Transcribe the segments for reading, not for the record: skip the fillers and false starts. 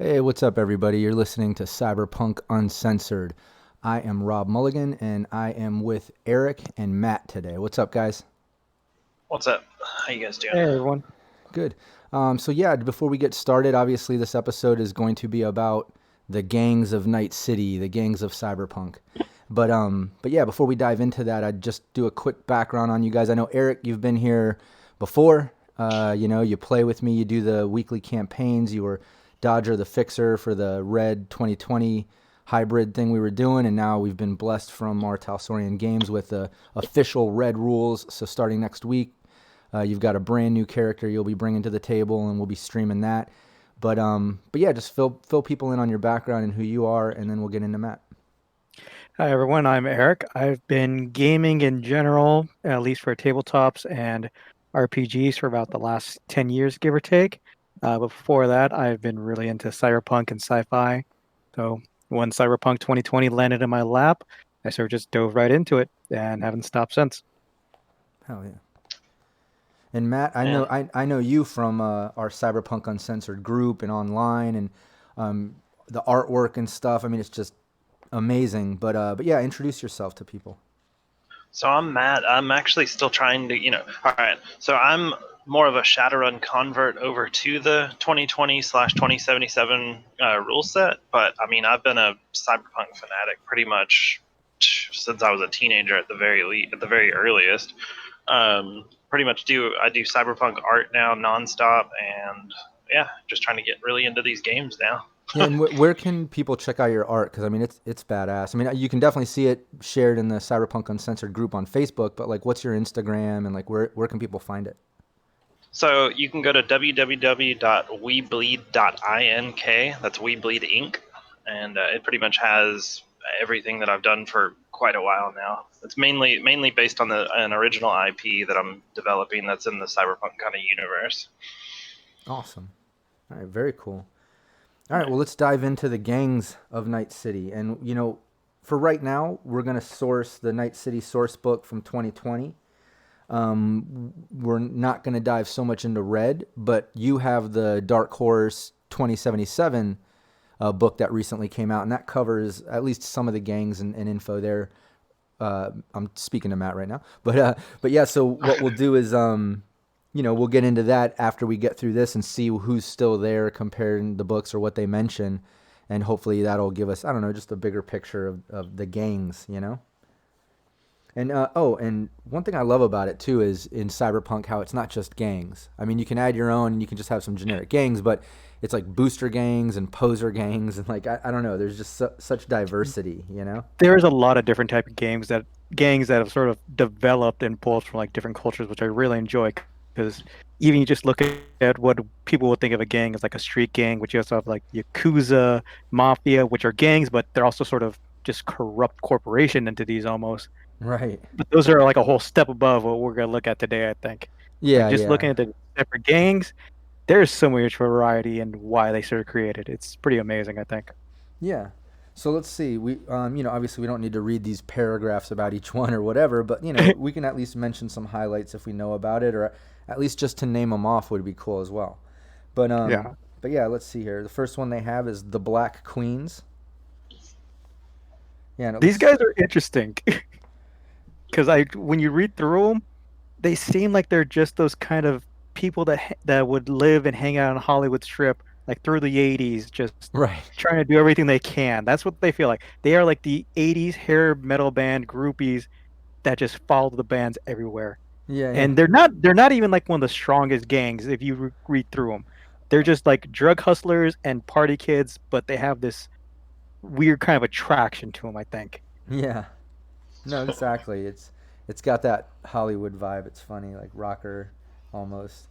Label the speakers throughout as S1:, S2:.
S1: Hey, what's up, everybody? You're listening to Cyberpunk Uncensored. I am Rob Mulligan, and I am with Eric and Matt today. What's up, guys?
S2: What's up? How you guys doing?
S3: Hey everyone.
S1: Good. So before we get started, obviously this episode is going to be about the gangs of Night City, the gangs of Cyberpunk. But before we dive into that, I'd just do a quick background on you guys. I know Eric, you've been here before. You play with me. You do the weekly campaigns. You were Dodger the Fixer for the Red 2020 hybrid thing we were doing, and now we've been blessed from our Talsorian Games with the official Red rules. So starting next week, you've got a brand new character you'll be bringing to the table, and we'll be streaming that. But just fill people in on your background and who you are, and then we'll get into Matt.
S3: Hi everyone, I'm Eric. I've been gaming in general, at least for tabletops and RPGs for about the last 10 years, give or take. But before that, I've been really into cyberpunk and sci-fi. So when Cyberpunk 2020 landed in my lap, I sort of just dove right into it and haven't stopped since.
S1: Hell yeah. And Matt, I know
S2: Man,
S1: I know you from our Cyberpunk Uncensored group and online, and the artwork and stuff. I mean, it's just amazing. But yeah, introduce yourself to people.
S2: so I'm Matt. I'm actually still trying to. All right. So I'm more of a Shadowrun convert over to the 2020/2077 rule set, but I mean I've been a cyberpunk fanatic pretty much since I was a teenager at the very earliest. Pretty much I do cyberpunk art now nonstop, and yeah, just trying to get really into these games now.
S1: Yeah, and where can people check out your art? Because I mean, it's badass. I mean, you can definitely see it shared in the Cyberpunk Uncensored group on Facebook. But like, what's your Instagram, and like, where can people find it?
S2: So you can go to www.webleed.ink. That's We Bleed Inc. And it pretty much has everything that I've done for quite a while now. It's mainly based on an original IP that I'm developing that's in the cyberpunk kind of universe.
S1: Awesome. All right, very cool. All right,
S2: Yeah.
S1: well, let's dive into the gangs of Night City. And for right now, we're gonna source the Night City source book from 2020. We're not going to dive so much into Red, but you have the Dark Horse 2077 book that recently came out, and that covers at least some of the gangs and info there. I'm speaking to Matt right now, but yeah. So what we'll do is, we'll get into that after we get through this and see who's still there comparing the books or what they mention, and hopefully that'll give us, I don't know, just a bigger picture of the gangs. And one thing I love about it too is in Cyberpunk how it's not just gangs. I mean, you can add your own and you can just have some generic gangs, but it's like booster gangs and poser gangs and like I don't know. There's just such diversity.
S3: There's a lot of different type of gangs that have sort of developed and pulled from like different cultures, which I really enjoy because even you just look at what people would think of a gang as like a street gang, which you also have like Yakuza, Mafia, which are gangs, but they're also sort of just corrupt corporation entities almost.
S1: Right.
S3: But those are like a whole step above what we're gonna look at today, I think. Like
S1: Yeah,
S3: just looking
S1: yeah,
S3: at the separate gangs, there's so much variety and why they sort of created. It's pretty amazing, I think.
S1: yeah. So let's see. Obviously we don't need to read these paragraphs about each one or whatever, but we can at least mention some highlights if we know about it, or at least just to name them off would be cool as well. But um,
S3: Yeah.
S1: but yeah, let's see here. The first one they have is the Black Queens. Yeah, and it
S3: These
S1: looks.
S3: guys are interesting because I when you read through them, they seem like they're just those kind of people that would live and hang out on Hollywood Strip like through the 80s just
S1: Right.
S3: trying to do everything they can. That's what they feel like. They are like the 80s hair metal band groupies that just follow the bands everywhere.
S1: Yeah, yeah.
S3: And they're not even like one of the strongest gangs if you read through them. They're just like drug hustlers and party kids, but they have this weird kind of attraction to them, I think.
S1: Yeah. No, exactly. It's got that Hollywood vibe. It's funny, like rocker almost.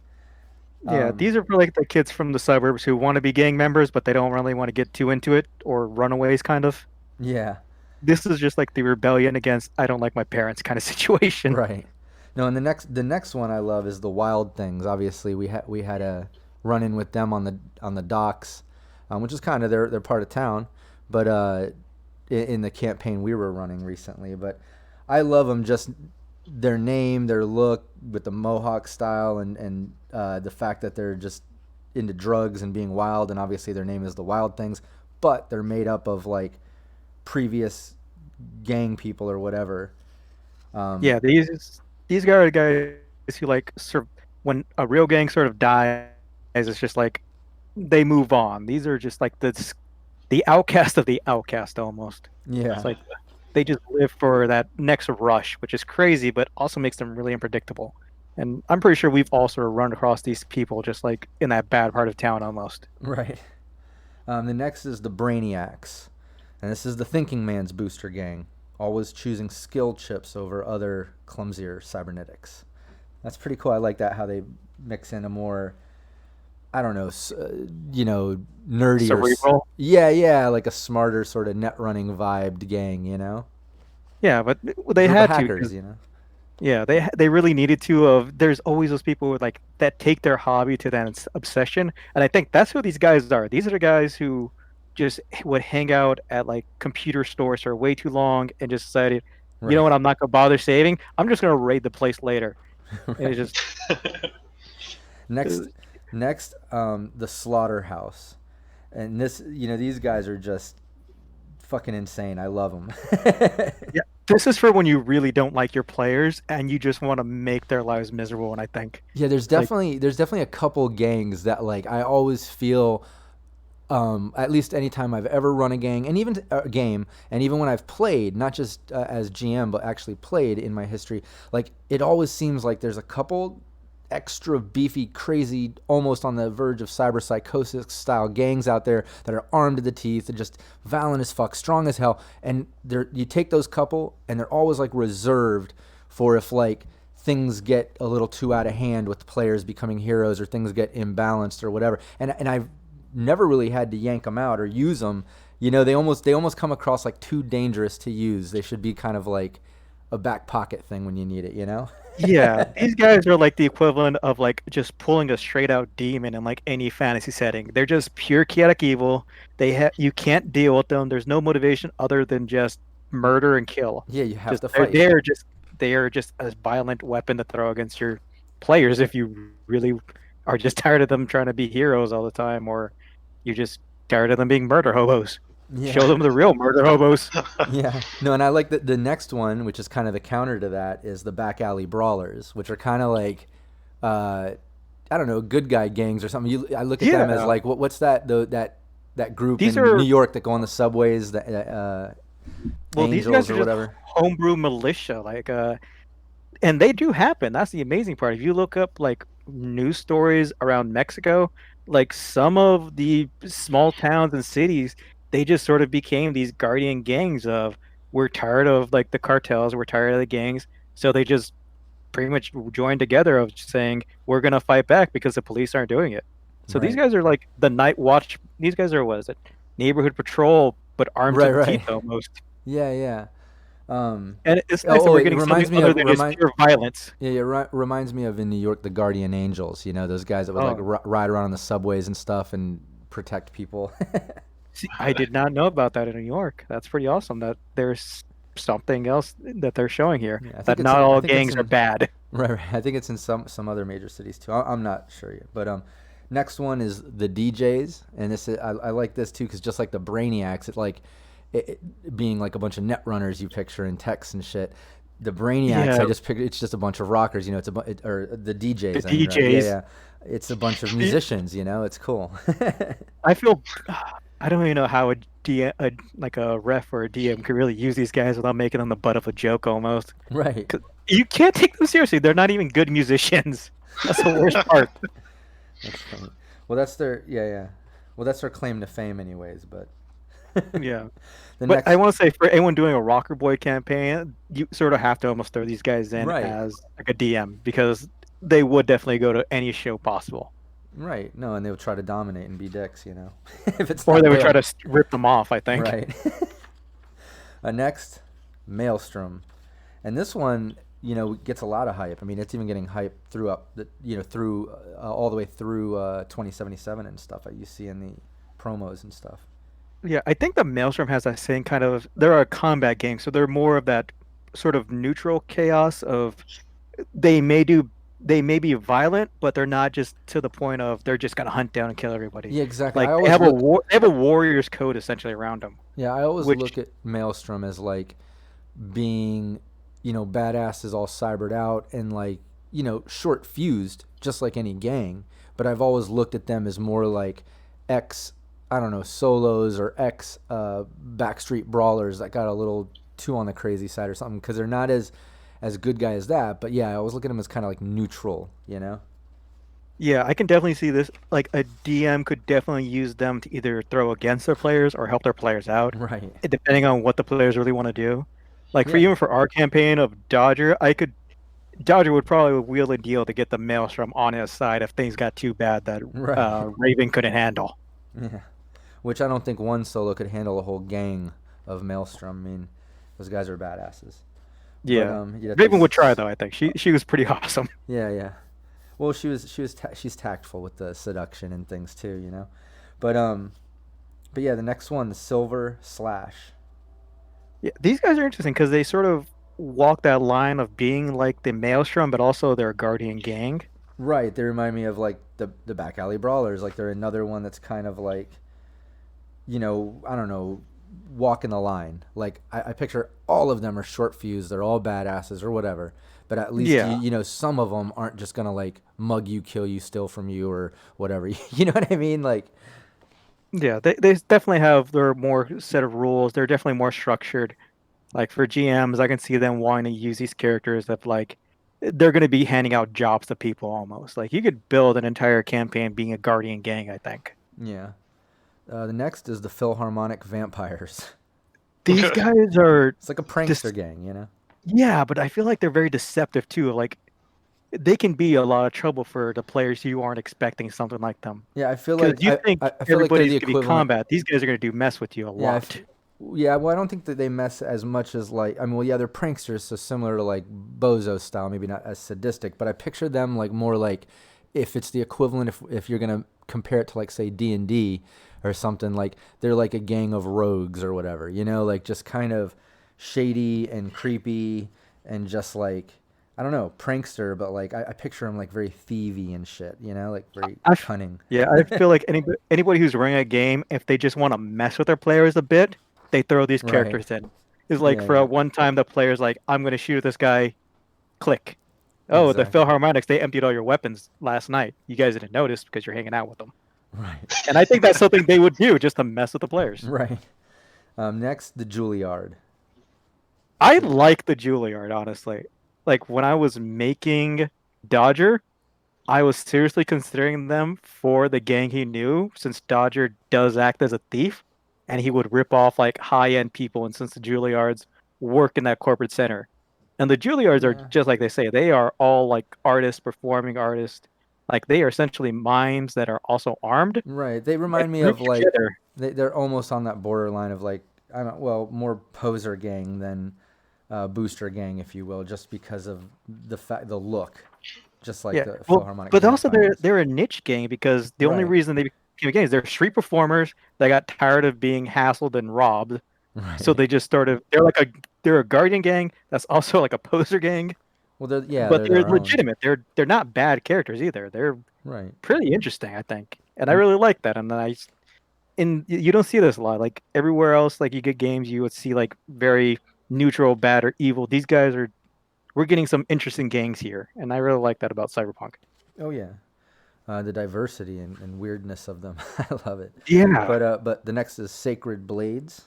S3: Yeah,
S1: Um,
S3: these are for like the kids from the suburbs who want to be gang members, but they don't really want to get too into it or runaways kind of.
S1: yeah,
S3: This is just like the rebellion against I don't like my parents kind of situation.
S1: right. No, and the next one I love is the Wild Things. Obviously, we had a run in with them on the docks, which is kind of their part of town, but in the campaign we were running recently. But I love them, just their name, their look with the Mohawk style, and the fact that they're just into drugs and being wild, and obviously their name is the Wild Things, but they're made up of like previous gang people or whatever.
S3: Yeah, these guys are guys who like when a real gang sort of dies, it's just like they move on. These are just like the outcast of the outcast almost. It's
S1: Yeah,
S3: like they just live for that next rush, which is crazy, but also makes them really unpredictable. And I'm pretty sure we've all sort of run across these people just like in that bad part of town almost.
S1: right. The next is the Brainiacs, and this is the thinking man's booster gang, always choosing skill chips over other clumsier cybernetics. That's pretty cool. I like that how they mix in a more, I don't know, nerdy
S3: Cerebral.
S1: yeah, like a smarter sort of net running vibed gang,
S3: Yeah, but they
S1: group of
S3: had to.
S1: hackers,
S3: Yeah, they really needed to. There's always those people with like that take their hobby to that obsession, and I think that's who these guys are. These are the guys who just would hang out at like computer stores for way too long and just decided, you know
S1: Right,
S3: what, I'm not gonna bother saving. I'm just gonna raid the place later. And it's
S1: right.
S3: just
S1: Next, the slaughterhouse, and these guys are just fucking insane. I love them.
S3: yeah. This is for when you really don't like your players and you just want to make their lives miserable. And I think
S1: Yeah, there's
S3: like
S1: definitely a couple gangs that like I always feel, at least anytime I've ever run a gang, and even a game, and even when I've played, not just as GM, but actually played in my history, like it always seems like there's a couple extra beefy, crazy, almost on the verge of cyber psychosis style gangs out there that are armed to the teeth and just violent as fuck, strong as hell, and you take those couple, and they're always like reserved for if like things get a little too out of hand with the players becoming heroes or things get imbalanced or whatever. And I've never really had to yank them out or use them. They almost come across like too dangerous to use. They should be kind of like a back pocket thing when you need it.
S3: yeah, these guys are like the equivalent of like just pulling a straight out demon in like any fantasy setting. They're just pure chaotic evil. You can't deal with them. There's no motivation other than just murder and kill.
S1: Yeah, you have
S3: Just
S1: to fight.
S3: they are just a violent weapon to throw against your players if you really are just tired of them trying to be heroes all the time, or you're just tired of them being murder hobos. Show
S1: Yeah.
S3: them the real murder hobos.
S1: Yeah. No, and I like the next one, which is kind of the counter to that, is the back alley brawlers, which are kind of like, uh, I don't know, good guy gangs or something. I look at them as
S3: Yeah,
S1: like, what's that? That group
S3: these
S1: in New
S3: are
S1: York that go on the subways, the
S3: well, these
S1: Angels
S3: guys are
S1: or
S3: just
S1: whatever.
S3: homebrew militia. And they do happen. That's the amazing part. If you look up like news stories around Mexico, like some of the small towns and cities, they just sort of became these guardian gangs of we're tired of like the cartels, we're tired of the gangs, so they just pretty much joined together of saying we're gonna fight back because the police aren't doing it. So these
S1: Right.
S3: guys are like the night watch. These guys are what is it? Neighborhood patrol, but armed to
S1: Right.
S3: the teeth
S1: Right.
S3: almost.
S1: Yeah. Yeah. Um,
S3: And it's nice that
S1: oh,
S3: we're
S1: it
S3: getting something
S1: reminds me
S3: other
S1: of
S3: than just pure violence.
S1: Yeah, reminds me of in New York the Guardian Angels. Those guys that would like
S3: Oh,
S1: ride around on the subways and stuff and protect people.
S3: see, I did not know about that in New York. That's pretty awesome that there's something else that they're showing here.
S1: Yeah, I think
S3: That
S1: it's
S3: not
S1: in. I
S3: all
S1: think it's
S3: gangs are
S1: in.
S3: bad.
S1: Right. I think it's in some other major cities too. I'm not sure yet. But next one is the DJs, and I like this too because just like the Brainiacs, it being like a bunch of net runners you picture in text and shit. The Brainiacs, I
S3: Yeah,
S1: just picture it's just a bunch of rockers. Or the
S3: the
S1: DJs. I mean, right? Yeah,
S3: DJs.
S1: yeah. It's a bunch of musicians. It's cool.
S3: I feel I don't even know how like a ref or a DM could really use these guys without making them the butt of a joke almost.
S1: Right.
S3: 'Cause you can't take them seriously. They're not even good musicians. That's the worst part.
S1: That's funny. Well, that's their yeah, yeah. Well, that's their claim to fame, anyways. But
S3: Yeah.
S1: the
S3: But I
S1: next,
S3: want to say for anyone doing a Rocker Boy campaign, you sort of have to almost throw these guys in
S1: right,
S3: as like a DM because they would definitely go to any show possible.
S1: right. No, and they would try to dominate and be dicks, if it's
S3: Or
S1: not
S3: they would try
S1: there.
S3: to rip them off, I think.
S1: Right. Next, Maelstrom, and this one, gets a lot of hype. I mean, it's even getting hype through all the way through 2077 and stuff. You see in the promos and stuff.
S3: Yeah, I think the Maelstrom has that same kind of. They're a combat game, so they're more of that sort of neutral chaos of they may do they may be violent, but they're not just to the point of they're just gonna hunt down and kill everybody.
S1: Yeah, exactly.
S3: Like they have a warrior's code essentially around them,
S1: Yeah, I always
S3: which
S1: look at Maelstrom as like being, badasses all cybered out and like, short fused, just like any gang. But I've always looked at them as more like ex, I don't know, solos or ex backstreet brawlers that got a little too on the crazy side or something, because they're not as good guy as that. But yeah, I always look at them as kind of like neutral, you know?
S3: yeah, I can definitely see this. Like a DM could definitely use them to either throw against their players or help their players out,
S1: Right.
S3: depending on what the players really want to do. Like for
S1: Yeah.
S3: even for our campaign of Dodger, Dodger would probably wheel a deal to get the Maelstrom on his side if things got too bad that
S1: Right.
S3: Raven couldn't handle.
S1: Yeah. Which I don't think one solo could handle a whole gang of Maelstrom. I mean, those guys are badasses. But
S3: Yeah,
S1: you have
S3: Raven
S1: to.
S3: would try though. I think she was pretty awesome.
S1: Yeah, yeah. Well, she's tactful with the seduction and things too, you know. But yeah, the next one, the Silver Slash.
S3: Yeah, these guys are interesting because they sort of walk that line of being like the Maelstrom, but also their guardian gang.
S1: Right, they remind me of like the back alley brawlers. Like they're another one that's kind of like, I don't know, walking the line. Like I picture all of them are short fused. They're all badasses or whatever. But at least
S3: Yeah,
S1: some of them aren't just gonna like mug you, kill you, steal from you, or whatever. You know what I mean? Like,
S3: yeah, they definitely have their more set of rules. They're definitely more structured. Like for GMs, I can see them wanting to use these characters that like they're going to be handing out jobs to people almost. Like you could build an entire campaign being a guardian gang, I think.
S1: yeah. The next is the Philharmonic Vampires.
S3: These guys are
S1: It's like a
S3: just
S1: prankster gang, you know?
S3: yeah, but I feel like they're very deceptive too. Like they can be a lot of trouble for the players who aren't expecting something like them.
S1: Yeah, I feel
S3: Because
S1: like
S3: you think
S1: I feel like they're
S3: everybody's
S1: the
S3: going to be
S1: equivalent.
S3: combat. These guys are going to do mess with you a
S1: Yeah,
S3: lot.
S1: yeah. Well, I don't think that they mess as much as like. I mean, well, yeah, they're pranksters, so similar to like Bozo style, maybe not as sadistic, but I picture them like more like if it's the equivalent, if you're gonna compare it to like say D&D or something, like they're like a gang of rogues or whatever, like just kind of shady and creepy and just like I don't know, prankster, but like I picture them like very thievy and shit, like very
S3: I f-
S1: cunning.
S3: yeah, I feel like anybody who's running a game, if they just want to mess with their players a bit, they throw these
S1: Right.
S3: characters in. It's like
S1: Yeah,
S3: for
S1: yeah.
S3: a one time the player's like, I'm gonna shoot this guy, click. Oh, the
S1: Exactly.
S3: Philharmonics, they emptied all your weapons last night. You guys didn't notice because you're hanging out with them.
S1: Right.
S3: And I think that's something they would do just to mess with the players.
S1: Right. Next, the Juilliard.
S3: I like the Juilliard, honestly. Like when I was making Dodger, I was seriously considering them for the gang he knew, since Dodger does act as a thief, and he would rip off like high-end people, and since the Juilliards work in that corporate center. And the Juilliards are
S1: Yeah.
S3: just like they say, they are all like artists, performing artists. Like they are essentially mimes that are also armed
S1: Right. They
S3: and
S1: remind me
S3: group
S1: of like
S3: together.
S1: they're almost on that borderline of like I don't well more poser gang than booster gang, if you will, just because of the look, just like
S3: Yeah.
S1: the
S3: Well,
S1: Philharmonic
S3: but also
S1: Vampires.
S3: they're a niche gang because the only
S1: Right.
S3: reason they became a gang is they're street performers that got tired of being hassled and robbed. So
S1: Right.
S3: they just started. They're a guardian gang that's also like a poser gang,
S1: Well,
S3: but
S1: they're
S3: they're
S1: their own.
S3: legitimate. They're not bad characters either. They're
S1: Right.
S3: pretty interesting, I think, and I
S1: And
S3: really like that. And you don't see this a lot. Like everywhere else, like you get games, you would see like very neutral, bad or evil. These guys are. We're getting some interesting gangs here, and I really like that about Cyberpunk.
S1: oh yeah, the diversity and weirdness of them. I love it.
S3: Yeah,
S1: But the next is Sacred Blades.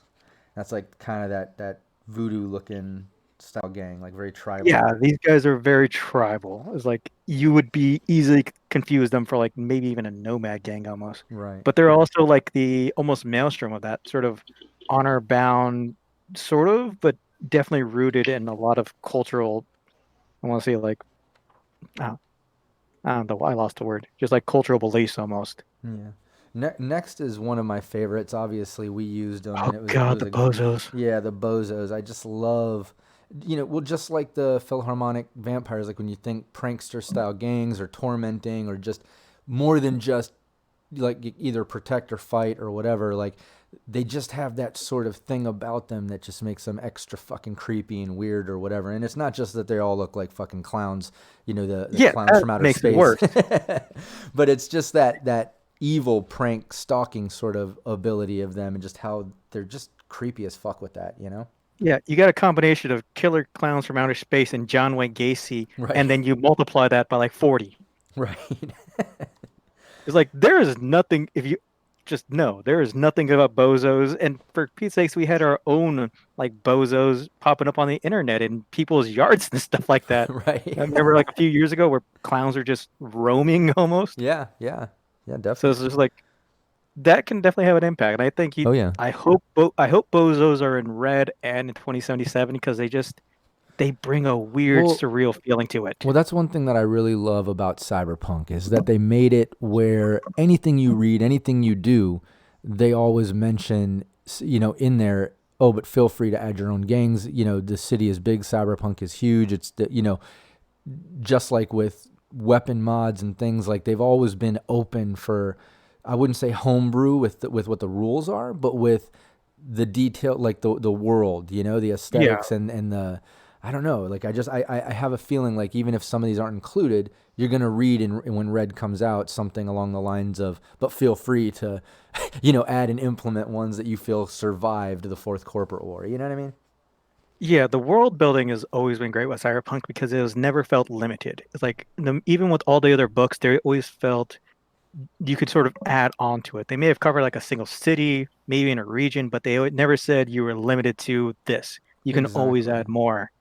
S1: That's like kind of that voodoo looking style gang, like very tribal.
S3: yeah. These guys are very tribal. It's like you would be easily confuse them for like maybe even a nomad gang almost.
S1: Right.
S3: But they're also like the almost maelstrom of that sort of honor bound, sort of, but definitely rooted in a lot of cultural. I want to say like uh, I don't know. I lost the word. Just like cultural beliefs almost.
S1: Yeah. Next is one of my favorites. Obviously, we used them,
S3: Oh
S1: and it
S3: God,
S1: was
S3: the
S1: a
S3: bozos.
S1: yeah, the bozos. I just love, well, just like the Philharmonic Vampires. Like when you think prankster style gangs or tormenting or just more than just like either protect or fight or whatever. Like they just have that sort of thing about them that just makes them extra fucking creepy and weird or whatever. And it's not just that they all look like fucking clowns, the
S3: Yeah,
S1: clowns
S3: that
S1: from outer
S3: makes it
S1: space.
S3: worse.
S1: But it's just that evil prank stalking sort of ability of them and just how they're just creepy as fuck with that, you know?
S3: Yeah, you got a combination of killer clowns from outer space and John Wayne Gacy,
S1: Right.
S3: and then you multiply that by like 40.
S1: Right.
S3: It's like there is nothing if you just know there is nothing about bozos, and for Pete's sakes, we had our own like bozos popping up on the internet in people's yards and stuff like that.
S1: Right.
S3: I remember like a few years ago where clowns are just roaming almost.
S1: Yeah, yeah. Yeah,
S3: So it's
S1: definitely.
S3: just like that can definitely have an impact. And I think
S1: Oh yeah.
S3: I hope bozos are in red and in 2077 because they bring a weird
S1: Well,
S3: surreal feeling to it.
S1: Well, that's one thing that I really love about Cyberpunk is that they made it where anything you read, anything you do, they always mention, in there, oh, but feel free to add your own gangs. The city is big, Cyberpunk is huge. Just like with weapon mods and things, like they've always been open for, I wouldn't say homebrew with what the rules are, but with the detail, like the world, the
S3: Yeah.
S1: aesthetics and the, I don't know. Like I have a feeling like even if some of these aren't included, you're gonna read when Red comes out something along the lines of, but feel free to, add and implement ones that you feel survived the fourth corporate war. You know what I mean?
S3: Yeah, the world building has always been great with Cyberpunk because it was never felt limited. It's like even with all the other books, they always felt you could sort of add on to it. They may have covered like a single city, maybe in a region, but they never said you were limited to this. You can always
S1: Exactly.
S3: add more.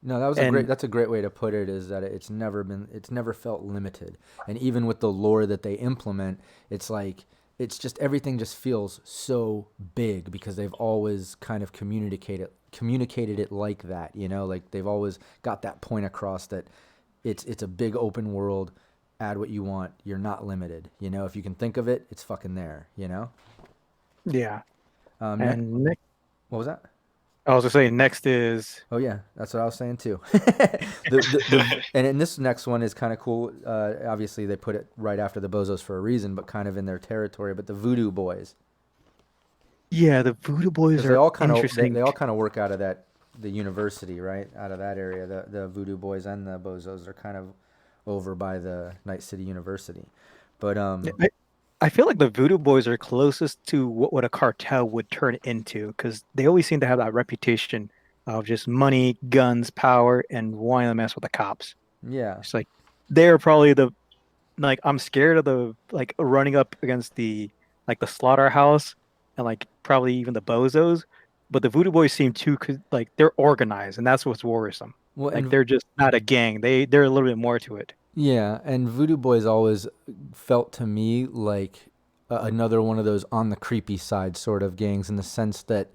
S1: No,
S3: And
S1: that's a great way to put it is that it's never felt limited. And even with the lore that they implement, it's like it's just everything just feels so big because they've always kind of communicated it like that, like they've always got that point across that it's a big open world, add what you want, you're not limited, if you can think of it, it's fucking there.
S3: yeah,
S1: Ne-
S3: and next,
S1: what was that?
S3: I was gonna say next is
S1: Oh yeah, that's what I was saying too. And then this next one is kind of cool. Obviously, they put it right after the Bozos for a reason, but kind of in their territory. But the Voodoo Boys,
S3: yeah, the Voodoo Boys
S1: because they
S3: are
S1: all kind of
S3: interesting.
S1: they all kind of work out of the university, right? Out of that area, the Voodoo Boys and the Bozos are kind of over by the Night City University. But
S3: I feel like the Voodoo Boys are closest to what a cartel would turn into because they always seem to have that reputation of just money, guns, power, and wanting to mess with the cops.
S1: yeah,
S3: It's like they're probably the like I'm scared of the like running up against the slaughterhouse and like probably even the bozos, but the Voodoo Boys seem too like they're organized and that's what's worrisome.
S1: well,
S3: Like
S1: and
S3: they're just not a gang. They're a little bit more to it.
S1: yeah, and Voodoo Boys always felt to me like another one of those on the creepy side sort of gangs in the sense that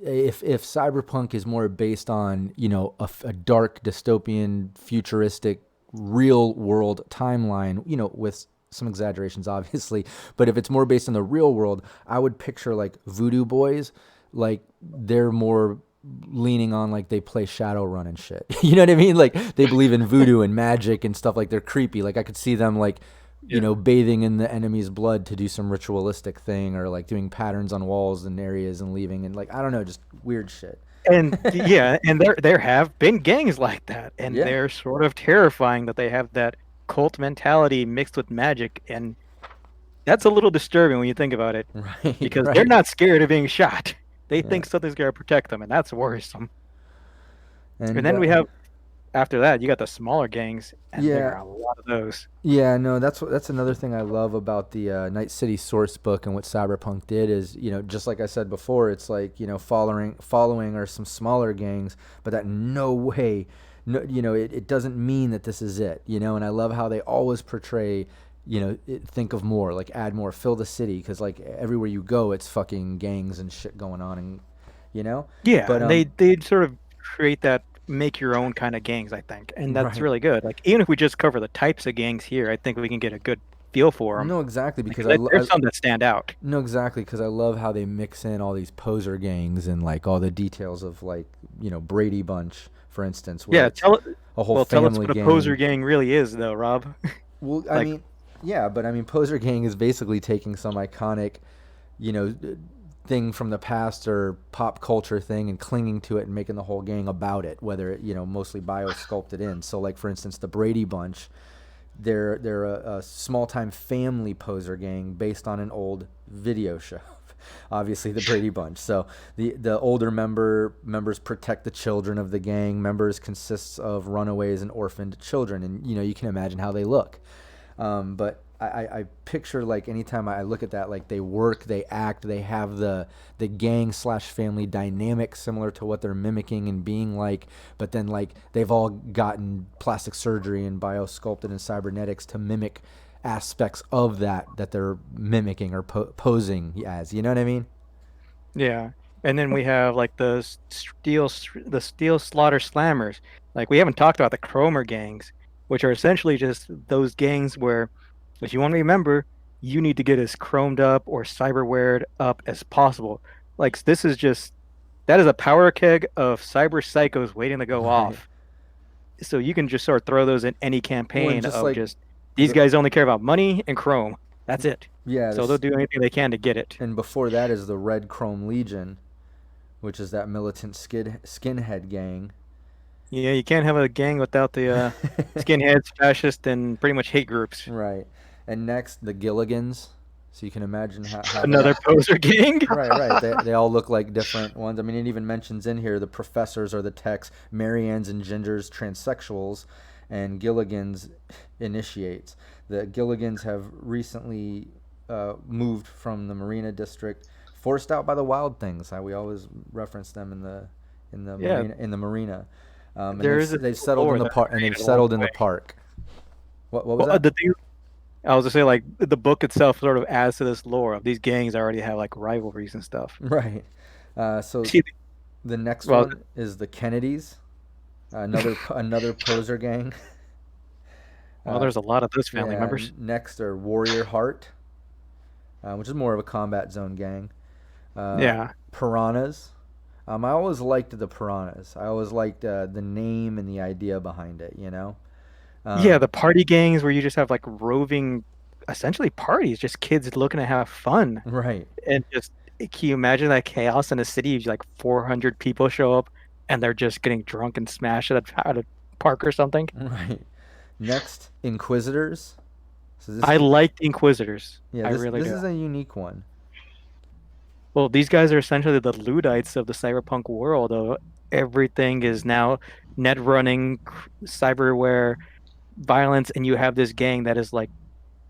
S1: if Cyberpunk is more based on a dark dystopian futuristic real world timeline, with some exaggerations obviously, but if it's more based on the real world, I would picture like Voodoo Boys, like they're more leaning on like they play Shadowrun and shit. You know what I mean? Like they believe in voodoo and magic and stuff. Like they're creepy. Like I could see them like
S2: Yeah.
S1: bathing in the enemy's blood to do some ritualistic thing, or like doing patterns on walls and areas and leaving, and like I don't know, just weird shit.
S3: And yeah, and there have been gangs like that, and
S1: Yeah.
S3: they're sort of terrifying that they have that cult mentality mixed with magic, and that's a little disturbing when you think about it,
S1: Right.
S3: because they're
S1: Right.
S3: not scared of being shot. They
S1: Yeah.
S3: think something's gonna protect them, and that's worrisome. And
S1: And
S3: then we have after that, you got the smaller gangs, and there
S1: yeah.
S3: are a lot of those.
S1: Yeah, no, that's another thing I love about the Night City source book and what Cyberpunk did is, just like I said before, it's like, following are some smaller gangs, but that no way, no, it doesn't mean that this is it, and I love how they always portray, think of more, like add more, fill the city, because like everywhere you go, it's fucking gangs and shit going on, and
S3: Yeah,
S1: but
S3: and they sort of create that make your own kind of gangs, I think, and that's
S1: right.
S3: really good. Like even if we just cover the types of gangs here, I think we can get a good feel for them.
S1: No, exactly, because
S3: Because there's some that stand out.
S1: no, exactly, because I love how they mix in all these poser gangs and like all the details of like Brady Bunch, for instance, where
S3: Yeah,
S1: it's a whole
S3: tell us
S1: family
S3: what a poser
S1: gang.
S3: gang really is, though, Rob.
S1: Well, I
S3: Like,
S1: mean, Yeah, but I mean, Poser Gang is basically taking some iconic, you know, thing from the past or pop culture thing and clinging to it and making the whole gang about it, whether it, mostly bio sculpted in. So, like for instance, the Brady Bunch, they're a small time family poser gang based on an old video show. Obviously, the Brady Bunch. So the older members protect the children of the gang. Members consists of runaways and orphaned children, and you can imagine how they look. But I picture, like, anytime I look at that, like, they work, they act, they have the gang slash family dynamic similar to what they're mimicking and being like, but then, like, they've all gotten plastic surgery and biosculpted and cybernetics to mimic aspects of that they're mimicking or posing as. You know what I mean?
S3: Yeah. And then we have like the steel slaughter slammers. Like we haven't talked about the chromer gangs, which are essentially just those gangs where if you want to remember, you need to get as chromed up or cyberwared up as possible. Like this is just that is a power keg of cyber psychos waiting to go
S1: Right.
S3: off. So you can just sort of throw those in any
S1: Well, and
S3: campaign
S1: just
S3: of
S1: like
S3: just these
S1: the
S3: guys only care about money and chrome. That's it.
S1: yeah,
S3: So they'll
S1: this
S3: do anything they can to get it.
S1: and before that is the Red Chrome Legion, which is that militant skinhead gang.
S3: Yeah, you can't have a gang without the skinheads, fascists, and pretty much hate groups.
S1: Right. And next, the Gilligans. So you can imagine how they
S3: Another poser gang.
S1: right. They all look like different ones. I mean, it even mentions in here the professors are the techs, Marianne's and Ginger's transsexuals, and Gilligan's initiates. The Gilligans have recently moved from the Marina District, forced out by the Wild Things. How we always reference them in the
S3: Yeah,
S1: marina. And
S3: there is a
S1: they've settled
S3: lore
S1: in the
S3: that
S1: park, and they've
S3: created along
S1: settled
S3: the
S1: in the
S3: way.
S1: park. What was
S3: Well,
S1: that?
S3: the thing I was gonna say, like the book itself sort of adds to this lore of these gangs already have like rivalries and stuff.
S1: Right. So
S3: See,
S1: the next
S3: well,
S1: one is the Kennedys, another poser gang. Uh,
S3: there's a lot of those family
S1: yeah.
S3: members.
S1: Next are Warrior Heart, which is more of a combat zone gang. Uh,
S3: Yeah,
S1: Piranhas. I always liked the Piranhas. I always liked the name and the idea behind it.
S3: yeah,
S1: Um,
S3: the party gangs where you just have like roving, essentially parties, just kids looking to have fun,
S1: right.
S3: and just can you imagine that chaos in a city? Like 400 people show up and they're just getting drunk and smashed at a park or something.
S1: Right. Next, Inquisitors. So this
S3: I
S1: is
S3: like the Inquisitors.
S1: yeah.
S3: I
S1: This
S3: really
S1: this
S3: do.
S1: is a unique one.
S3: Well, these guys are essentially the Luddites of the cyberpunk world. Everything is now net running, cyberware, violence, and you have this gang that is like,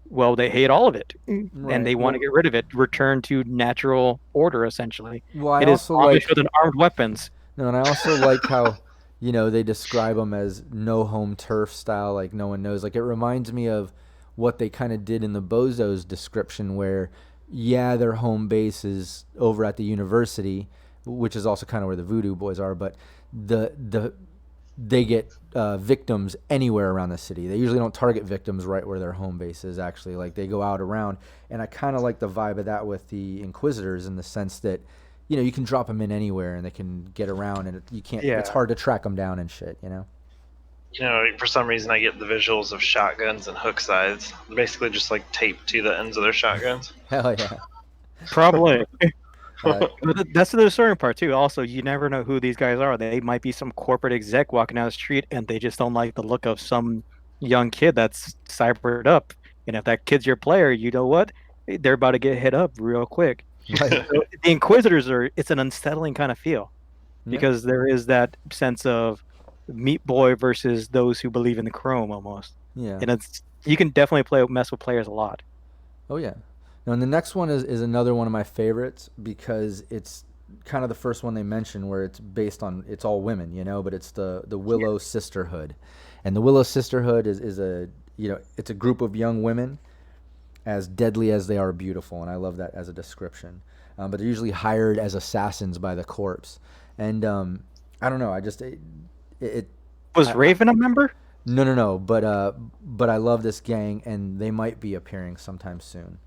S3: well, they hate all of it, and
S1: Right.
S3: they want to
S1: Well,
S3: get rid of it, return to natural order, essentially.
S1: I
S3: It is
S1: also
S3: Amish
S1: like
S3: with an armed weapons.
S1: no, and I also like how they describe them as no home turf style, like no one knows. Like it reminds me of what they kind of did in the Bozos description, where yeah, their home base is over at the university, which is also kind of where the Voodoo Boys are, but the they get victims anywhere around the city. They usually don't target victims right where their home base is. Actually, like they go out around, and I kind of like the vibe of that with the Inquisitors in the sense that you can drop them in anywhere and they can get around, and you can't. It's
S3: Yeah.
S1: hard to track them down and shit.
S2: For some reason, I get the visuals of shotguns and hook sides, basically just like taped to the ends of their shotguns.
S1: Hell yeah.
S3: Probably.
S1: Uh,
S3: But that's the disturbing part too. Also, you never know who these guys are. They might be some corporate exec walking down the street, and they just don't like the look of some young kid that's cybered up. And if that kid's your player, you know what? They're about to get hit up real quick.
S1: right.
S3: So the Inquisitors it's an unsettling kind of feel
S1: Yeah.
S3: because there is that sense of Meat Boy versus those who believe in the Chrome almost,
S1: Yeah.
S3: and you can definitely mess with players a lot.
S1: Oh yeah. Now, and the next one is another one of my favorites because it's kind of the first one they mention where it's all women, but it's the Willow Sisterhood. And the Willow Sisterhood is a it's a group of young women as deadly as they are beautiful, and I love that as a description. But they're usually hired as assassins by the corpse. And I don't know, I just it
S3: Was
S1: I
S3: Raven a member?
S1: no, but I love this gang, and they might be appearing sometime soon.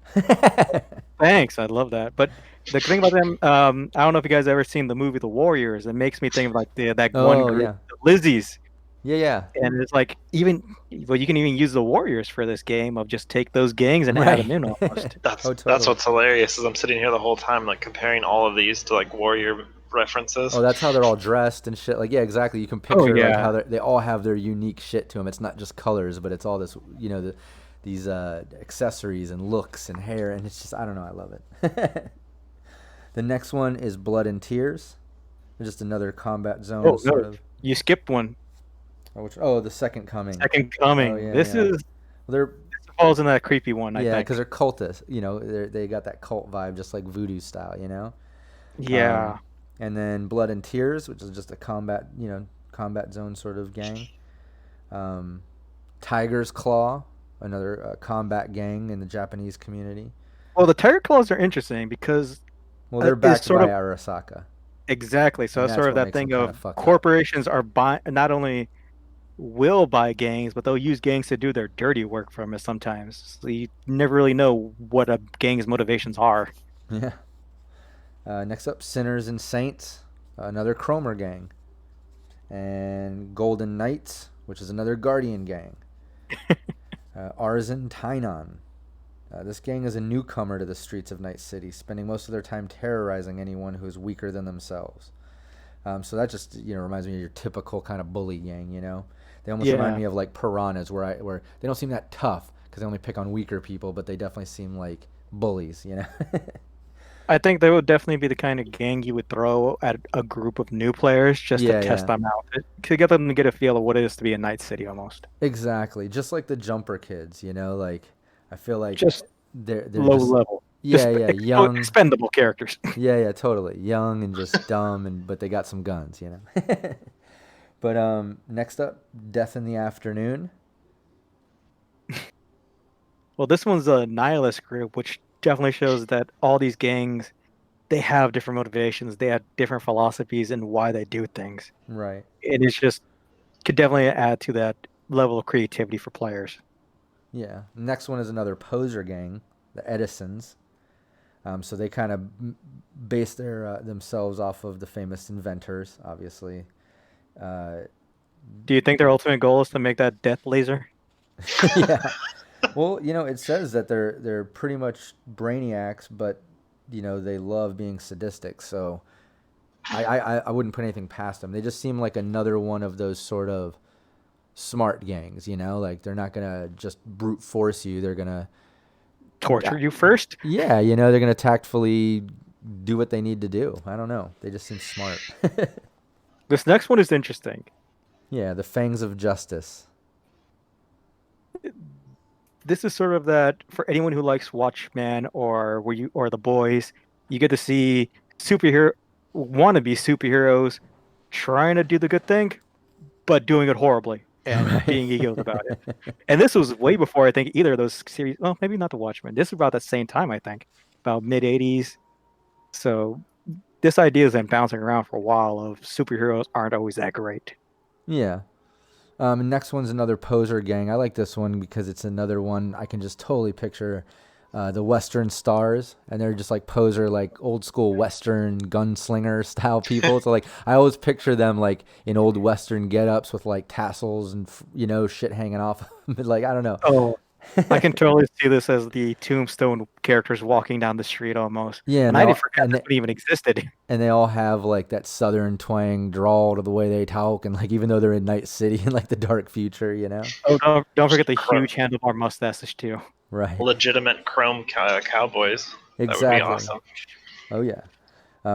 S3: Thanks, I love that. But the thing about them, I don't know if you guys ever seen the movie The Warriors. It makes me think of like that one
S1: Oh
S3: group,
S1: yeah,
S3: the Lizzies.
S1: Yeah.
S3: And it's like well, you can even use the warriors for this game of just take those gangs and add
S1: Right.
S3: them in almost.
S2: That's
S1: Oh,
S2: that's
S1: totally.
S2: what's hilarious is I'm sitting here the whole time like comparing all of these to like warrior references.
S1: Oh, that's how they're all dressed and shit. Like, yeah, exactly. You can
S3: Oh
S1: picture like
S3: yeah,
S1: how they all have their unique shit to them. It's not just colors, but it's all this, these accessories and looks and hair, and it's just I don't know. I love it. The next one is Blood and Tears. Just another combat zone
S3: oh
S1: sort
S3: no,
S1: of.
S3: you skipped one.
S1: The Second Coming.
S3: Second
S1: Oh
S3: Coming.
S1: yeah,
S3: This
S1: yeah.
S3: is
S1: Well, they're
S3: falls in that creepy one, I
S1: yeah, because
S3: think.
S1: they're cultists. They got that cult vibe, just like voodoo style.
S3: Yeah.
S1: And then Blood and Tears, which is just a combat zone sort of gang. Um, Tiger's Claw, another combat gang in the Japanese community.
S3: Well, the Tiger Claws are interesting because
S1: Well, they're
S3: it's
S1: backed
S3: sort
S1: by
S3: of
S1: Arasaka,
S3: exactly. So
S1: and
S3: it's sort
S1: that's
S3: of
S1: what
S3: that
S1: makes them
S3: thing
S1: kind of
S3: of
S1: fucked up.
S3: corporations are not only will buy gangs, but they'll use gangs to do their dirty work from it sometimes. So you never really know what a gang's motivations are.
S1: Yeah. Next up, Sinners and Saints, another Cromer gang, and Golden Knights, which is another Guardian gang. Arzen Tainan. This gang is a newcomer to the streets of Night City, spending most of their time terrorizing anyone who is weaker than themselves. So that just reminds me of your typical kind of bully gang. They almost remind
S3: Yeah.
S1: me of like piranhas, where they don't seem that tough because they only pick on weaker people, but they definitely seem like bullies.
S3: I think they would definitely be the kind of gang you would throw at a group of new players just to
S1: Yeah,
S3: test
S1: yeah,
S3: them out, to get them to get a feel of what it is to be in Night City almost.
S1: exactly. Just like the jumper kids. Like I feel like
S3: Just
S1: they're
S3: low
S1: just
S3: level,
S1: yeah, yeah, young.
S3: expendable characters.
S1: Yeah, yeah, totally. Young and just dumb, but they got some guns. But next up, Death in the Afternoon.
S3: Well, this one's a nihilist group, which definitely shows that all these gangs they have different motivations, they have different philosophies and why they do things.
S1: Right.
S3: It is just could definitely add to that level of creativity for players.
S1: Yeah. Next one is another poser gang, the Edisons. So they kind of base their themselves off of the famous inventors, obviously. Uh,
S3: Do you think their ultimate goal is to make that death laser?
S1: yeah. Well, it says that they're pretty much brainiacs, but they love being sadistic. So I wouldn't put anything past them. They just seem like another one of those sort of smart gangs. Like they're not gonna just brute force you. They're gonna
S3: Torture you first?
S1: yeah, they're gonna tactfully do what they need to do. I don't know. They just seem smart.
S3: This next one is interesting.
S1: Yeah, the Fangs of Justice.
S3: This is sort of that for anyone who likes Watchmen or The Boys, you get to see superhero wannabe superheroes trying to do the good thing, but doing it horribly and
S1: Right.
S3: being egos about it. And this was way before I think either of those series. Well, maybe not The Watchmen. This is about the same time I think, about mid '80s. So this idea has been bouncing around for a while. Of superheroes aren't always that great.
S1: Yeah. Next one's another poser gang. I like this one because it's another one I can just totally picture the Western stars, and they're just like poser, like old school Western gunslinger style people. So like I always picture them like in old Western get-ups with like tassels and shit hanging off. Like I don't know.
S3: Oh, I can totally see this as the Tombstone characters walking down the street almost.
S1: Yeah,
S3: And I did forget this one even existed.
S1: and they all have like that Southern twang drawl to the way they talk, and like even though they're in Night City in like the dark future.
S3: Oh, don't forget the
S2: Chrome,
S3: huge handlebar mustaches too.
S1: Right.
S2: legitimate chrome cowboys. That would be
S1: Exactly.
S2: awesome.
S1: Oh yeah.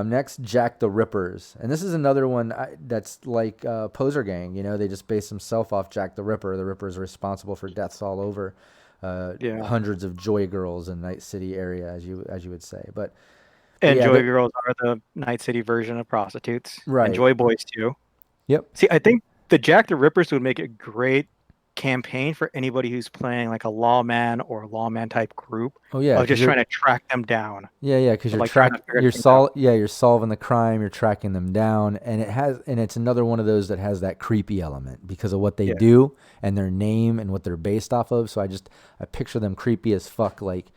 S1: Next, Jack the Rippers, and this is another one that's like Poser Gang. They just base themselves off Jack the Ripper. The Ripper is responsible for deaths all over,
S3: Yeah.
S1: hundreds of joy girls in Night City area, as you would say. But
S3: And
S1: yeah,
S3: Joy Girls are the Night City version of prostitutes. And
S1: right.
S3: Joy Boys too.
S1: Yep.
S3: See, I think the Jack the Rippers would make a great campaign for anybody who's playing like a lawman or lawman type group
S1: Oh yeah,
S3: of
S1: 'cause
S3: just
S1: you're
S3: trying to track them down.
S1: yeah, because
S3: Or,
S1: you're
S3: like trying to figure things out.
S1: you're solving the crime, you're tracking them down, and it's another one of those that has that creepy element because of what they
S3: Yeah.
S1: do and their name and what they're based off of. So I picture them creepy as fuck, like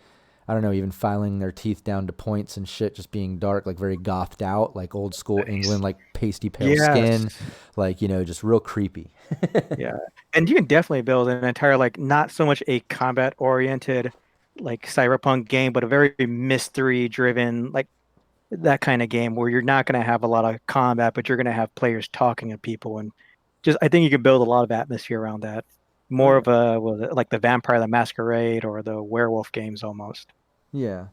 S1: I don't know, even filing their teeth down to points and shit, just being dark, like very gothed out, like old school England,
S2: Nice.
S1: like pasty pale
S3: Yes.
S1: skin, like, just real creepy.
S3: Yeah. And you can definitely build an entire, like, not so much a combat oriented like cyberpunk game, but a very mystery driven, like that kind of game where you're not going to have a lot of combat, but you're going to have players talking to people. And just, I think you can build a lot of atmosphere around that.
S1: Oh,
S3: More
S1: yeah.
S3: of a, like the Vampire the Masquerade or the werewolf games almost.
S1: Yeah.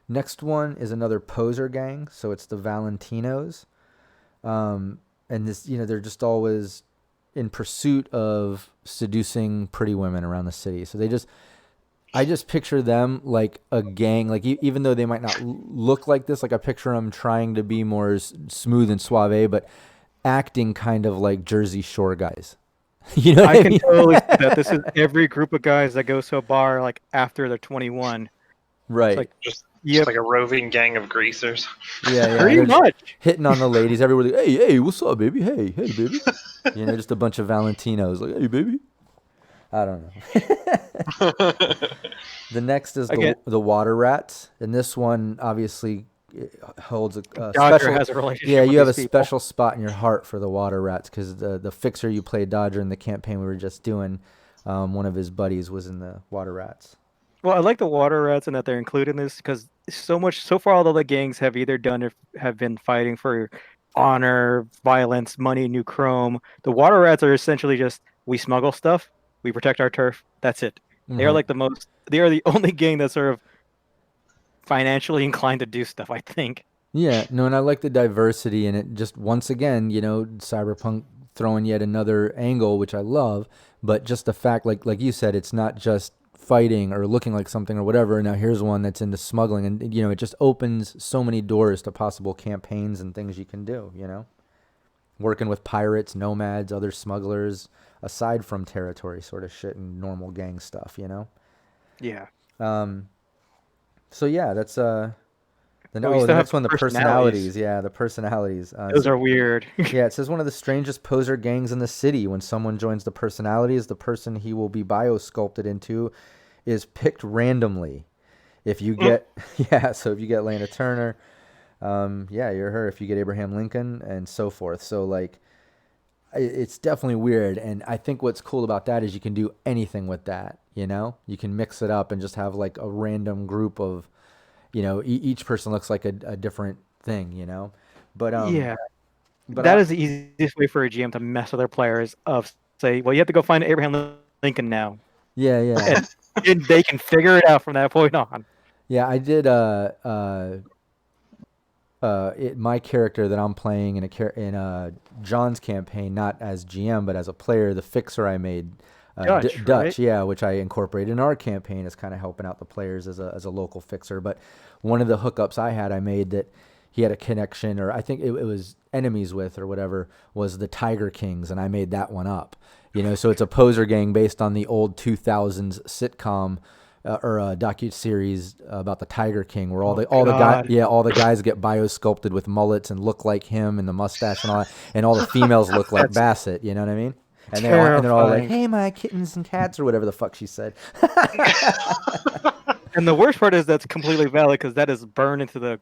S1: Next one is another poser gang. So it's the Valentinos. And this, they're just always in pursuit of seducing pretty women around the city. So I just picture them like a gang, like even though they might not look like this, like I picture them trying to be more smooth and suave, but acting kind of like Jersey Shore guys. You know what
S3: I
S1: I
S3: can
S1: mean?
S3: totally see that. This is every group of guys that goes to a bar like after they're 21. It's
S1: Right.
S3: like,
S2: Just
S3: yep,
S2: like a roving gang of greasers.
S1: Yeah, yeah. And
S3: pretty
S1: they're just
S3: much.
S1: hitting on the ladies everywhere. Like, hey, what's up, baby? Hey, baby. Just a bunch of Valentinos. Like, hey, baby. I don't know. The next is
S3: Again,
S1: the water rats, and this one obviously holds a
S3: Dodger
S1: special.
S3: has a
S1: Yeah,
S3: relationship with
S1: you have
S3: these
S1: a
S3: people.
S1: special spot in your heart for the water rats because the fixer you played Dodger in the campaign we were just doing, one of his buddies was in the water rats.
S3: Well, I like the water rats and that they're included in this because so far all the other gangs have either done or have been fighting for honor, violence, money, new chrome. The water rats are essentially just we smuggle stuff, we protect our turf. That's it. They are
S1: Hmm.
S3: like they are the only gang that's sort of financially inclined to do stuff, I think.
S1: Yeah, no, and I like the diversity in it. Just once again, Cyberpunk throwing yet another angle, which I love. But just the fact, like you said, it's not just fighting or looking like something or whatever. Now here's one that's into smuggling, and it just opens so many doors to possible campaigns and things you can do. Working with pirates, nomads, other smugglers, aside from territory sort of shit and normal gang stuff.
S3: Yeah.
S1: Um, so yeah, that's
S3: But we
S1: the
S3: still have
S1: next one, the
S3: personalities.
S1: personalities. Yeah, the personalities.
S3: Those are weird.
S1: Yeah, it says one of the strangest poser gangs in the city. When someone joins the personalities, the person he will be biosculpted into is picked randomly. If you get, yeah, so if you get Lana Turner, yeah, you're her. If you get Abraham Lincoln, and so forth. So like, it's definitely weird. And I think what's cool about that is you can do anything with that. You can mix it up and just have like a random group of, each person looks like a different thing. But
S3: Yeah.
S1: but
S3: That is the easiest way for a GM to mess with their players of say, well, you have to go find Abraham Lincoln now.
S1: yeah, yeah.
S3: And they can figure it out from that point on.
S1: Yeah, I did. My character that I'm playing in John's campaign, not as GM but as a player, the fixer I made,
S3: Dutch, right?
S1: Dutch, yeah, which I incorporated in our campaign as kind of helping out the players as a local fixer. But one of the hookups I made that he had a connection, or I think it was enemies with or whatever, was the Tiger Kings, and I made that one up. So it's a poser gang based on the old 2000s sitcom or a docu series about the Tiger King, where
S3: God.
S1: all the guys get biosculpted with mullets and look like him, and the mustache and all that, and all the females look like
S3: That's
S1: Bassett. You know what I mean? And they're all like,
S3: terrifying.
S1: "Hey, my kittens and cats," or whatever the fuck she said.
S3: And the worst part is that's completely valid because that is burned into the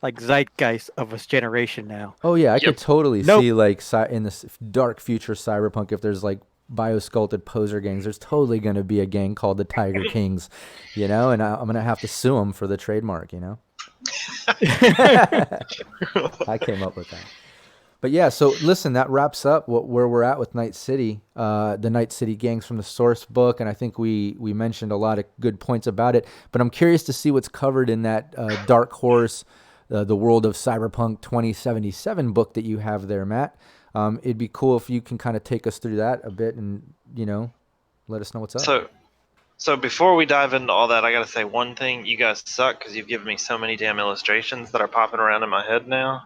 S3: like zeitgeist of this generation now.
S1: Oh yeah, I
S2: Yep.
S1: could totally
S3: Nope.
S1: see like in this dark future cyberpunk, if there's like biosculpted poser gangs, there's totally going to be a gang called the Tiger Kings, and I'm going to have to sue them for the trademark. I came up with that. But yeah, so listen, that wraps up where we're at with Night City, the Night City gangs from the source book, and I think we mentioned a lot of good points about it. But I'm curious to see what's covered in that Dark Horse, the World of Cyberpunk 2077 book that you have there, Matt. It'd be cool if you can kind of take us through that a bit and let us know what's up.
S2: So before we dive into all that, I gotta say one thing: you guys suck because you've given me so many damn illustrations that are popping around in my head now.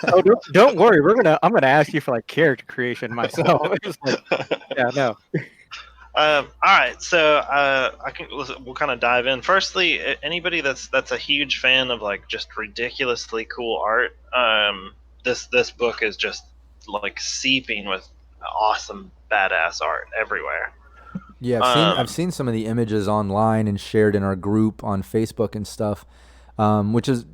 S3: Oh, don't worry. I'm gonna ask you for like character creation myself. It's like, yeah, no.
S2: All right, so we'll kind of dive in. Firstly, anybody that's a huge fan of like just ridiculously cool art, this book is just like seeping with awesome badass art everywhere.
S1: Yeah, I've
S2: Um,
S1: seen some of the images online and shared in our group on Facebook and stuff. Which is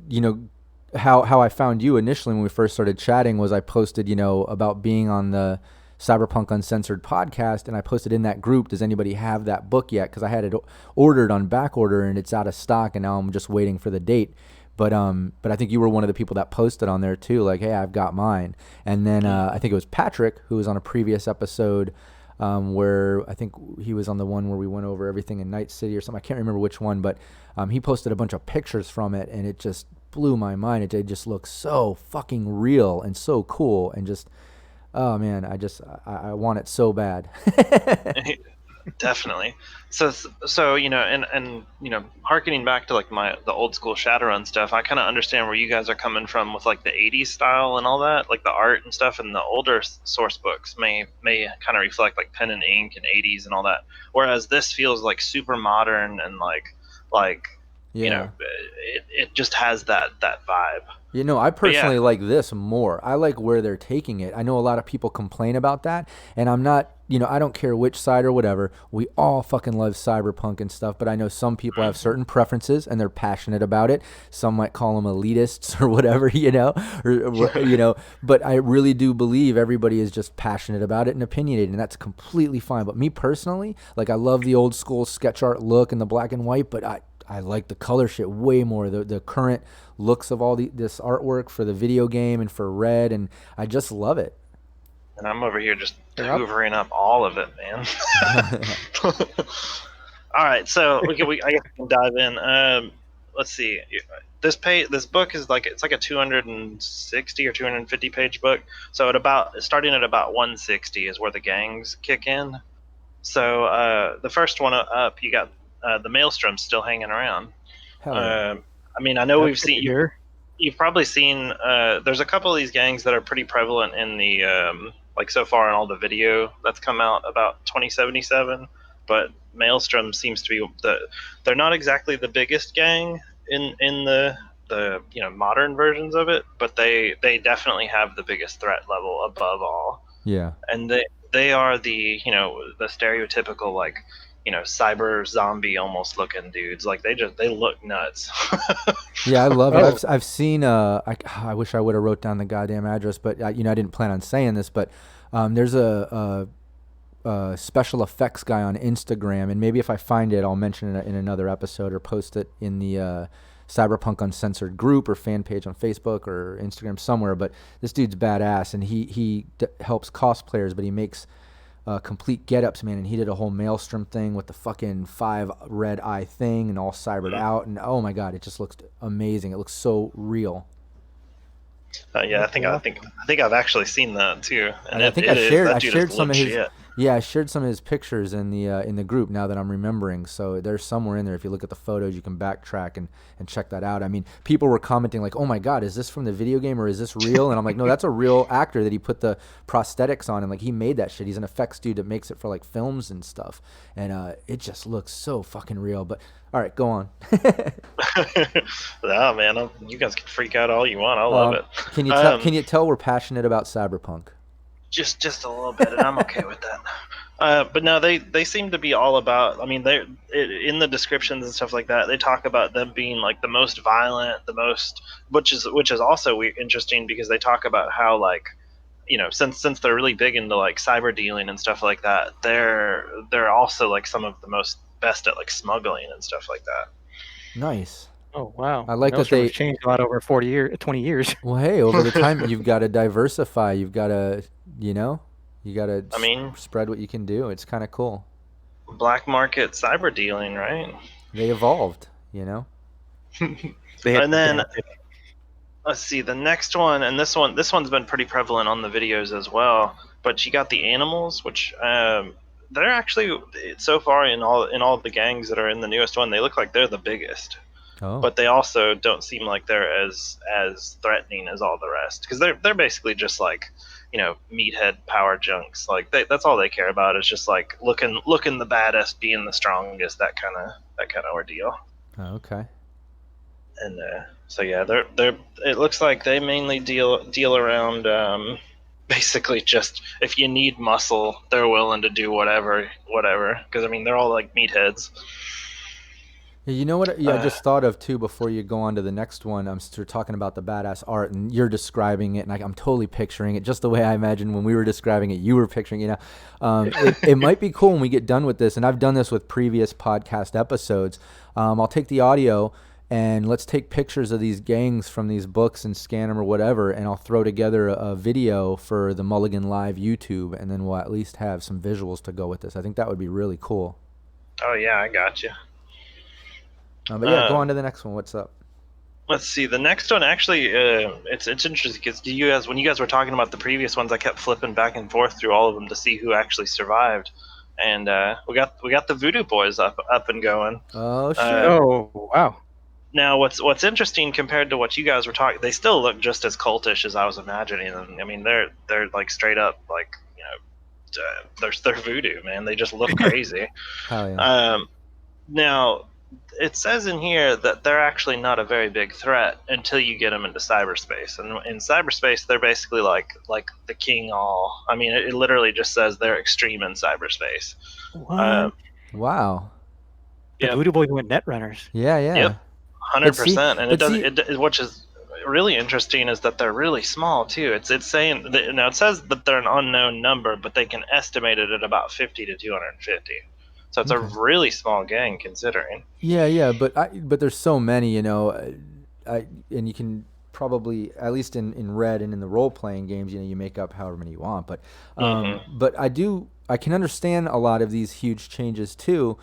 S1: how I found you initially when we first started chatting was I posted about being on the Cyberpunk Uncensored podcast, and I posted in that group, does anybody have that book yet? Because I had it ordered on back order and it's out of stock, and now I'm just waiting for the date. But I think you were one of the people that posted on there too, like, hey, I've got mine. And then I think it was Patrick who was on a previous episode, where I think he was on the one where we went over everything in Night City or something. I can't remember which one, but he posted a bunch of pictures from it, and it just blew my mind. It just looks so fucking real and so cool, and just, oh man, I want it so bad.
S2: Definitely. So and harkening back to like the old school Shadowrun stuff, I kind of understand where you guys are coming from with like the '80s style and all that, like the art and stuff. And the older source books may kind of reflect like pen and ink and '80s and all that, whereas this feels like super modern and like
S1: Yeah.
S2: it just has that vibe.
S1: I
S2: But yeah,
S1: personally like this more. I like where they're taking it. I know a lot of people complain about that, and I'm not, I don't care which side or whatever. We all fucking love cyberpunk and stuff, but I know some people have certain preferences and they're passionate about it. Some might call them elitists or whatever, but I really do believe everybody is just passionate about it and opinionated, and that's completely fine. But me personally, like, I love the old school sketch art look and the black and white, but I like the color shit way more. The current looks of all this artwork for the video game and for Red, and I just love it.
S2: and I'm over here just
S3: You're up.
S2: hoovering up all of it, man. All right, so I guess we can dive in. Let's see. This book is like it's like a 260 or 250 page book. So at about starting at about 160 is where the gangs kick in. So the first one up, you got the Maelstrom still hanging around.
S1: Hell yeah.
S2: I mean, I know
S3: That's
S2: we've
S3: good
S2: seen
S3: to hear.
S2: you've probably seen there's a couple of these gangs that are pretty prevalent in the like so far in all the video that's come out about 2077, but Maelstrom seems to be they're not exactly the biggest gang in the modern versions of it, but they definitely have the biggest threat level above all,
S1: Yeah.
S2: and they are the stereotypical like cyber zombie almost looking dudes. Like they look nuts.
S1: Yeah, I love it.
S3: Oh,
S1: I've seen. I wish I would have wrote down the goddamn address, but I didn't plan on saying this, but there's a special effects guy on Instagram, and maybe if I find it, I'll mention it in another episode or post it in the Cyberpunk Uncensored group or fan page on Facebook or Instagram somewhere. But this dude's badass, and he helps cosplayers, but he makes complete get-ups, man. And he did a whole Maelstrom thing with the fucking 5 red eye thing and all cybered out, and oh my god, it just looks amazing. It looks so real.
S2: Yeah,
S3: that's cool.
S2: I think I've actually seen that too, and
S1: I think
S2: it is
S1: I
S2: that dude is
S1: shared some of his,
S2: legit.
S1: yeah, I shared some of his pictures in the group now that I'm remembering. So there's somewhere in there. If you look at the photos, you can backtrack and check that out. I mean, people were commenting like, "Oh my God, is this from the video game or is this real?" And I'm like, "No, that's a real actor that he put the prosthetics on, and like he made that shit. He's an effects dude that makes it for like films and stuff, and it just looks so fucking real." But all right, go on.
S2: Oh man, you guys can freak out all you want. I love
S1: um,
S2: it.
S1: can you tell we're passionate about cyberpunk?
S2: Just a little bit, and I'm okay with that. But no, they seem to be all about. I mean, in the descriptions and stuff like that. They talk about them being like the most violent, the most, which is also interesting because they talk about how like since they're really big into like cyber dealing and stuff like that, they're also like some of the most best at like smuggling and stuff like that.
S1: Nice.
S3: Oh, wow.
S1: I like that
S3: Maelstrom has
S1: they.
S3: changed a lot over 40 years, 20 years.
S1: Well, hey, over the time you've got to diversify. You've got to, you got to
S2: I mean,
S1: spread what you can do. It's kind of cool.
S2: black market cyber dealing, right?
S1: They evolved.
S3: They had
S2: And
S3: to
S2: then
S3: adapt it.
S2: let's see the next one, and this one's been pretty prevalent on the videos as well. But you got the animals, which they're actually so far in all of the gangs that are in the newest one, they look like they're the biggest.
S1: Oh,
S2: But they also don't seem like they're as threatening as all the rest because they're basically just like meathead power junks. Like that's all they care about is just like looking the baddest, being the strongest, that kind of ordeal.
S1: oh, okay.
S2: And so yeah, they're it looks like they mainly deal around basically just if you need muscle, they're willing to do whatever. Because I mean, they're all like meatheads.
S1: You know what? Yeah, I
S2: Uh,
S1: just thought of too before you go on to the next one. I'm still talking about the badass art, and you're describing it, and I'm totally picturing it just the way I imagined when we were describing it. You were picturing, it might be cool when we get done with this, and I've done this with previous podcast episodes. I'll take the audio and let's take pictures of these gangs from these books and scan them or whatever, and I'll throw together a video for the Mulligan Live YouTube, and then we'll at least have some visuals to go with this. I think that would be really cool.
S2: oh yeah, I got you.
S1: But yeah, go on to the next one. What's up?
S2: Let's see. The next one actually, it's interesting because when you guys were talking about the previous ones, I kept flipping back and forth through all of them to see who actually survived, and we got the Voodoo Boys up and going.
S1: Oh shit!
S3: Oh wow!
S2: Now, what's interesting compared to what you guys were talking, they still look just as cultish as I was imagining. And I mean, they're like straight up like they're voodoo, man. They just look crazy.
S1: Hell yeah.
S2: Now, it says in here that they're actually not a very big threat until you get them into cyberspace. And in cyberspace, they're basically like the king all. I mean, it literally just says they're extreme in cyberspace.
S3: What?
S1: Wow.
S3: The
S2: Yep.
S3: Voodoo Boys went net runners.
S1: Yeah, yeah.
S2: Yep. 100%. And it
S1: but
S2: does.
S1: see-
S2: Which is really interesting is that they're really small too. It's saying that, now it says that they're an unknown number, but they can estimate it at about 50 to 250. So it's a
S1: Okay.
S2: really small gang considering.
S1: Yeah, but there's so many, and you can probably at least in Red and in the role playing games, you make up however many you want. But but I can understand a lot of these huge changes too.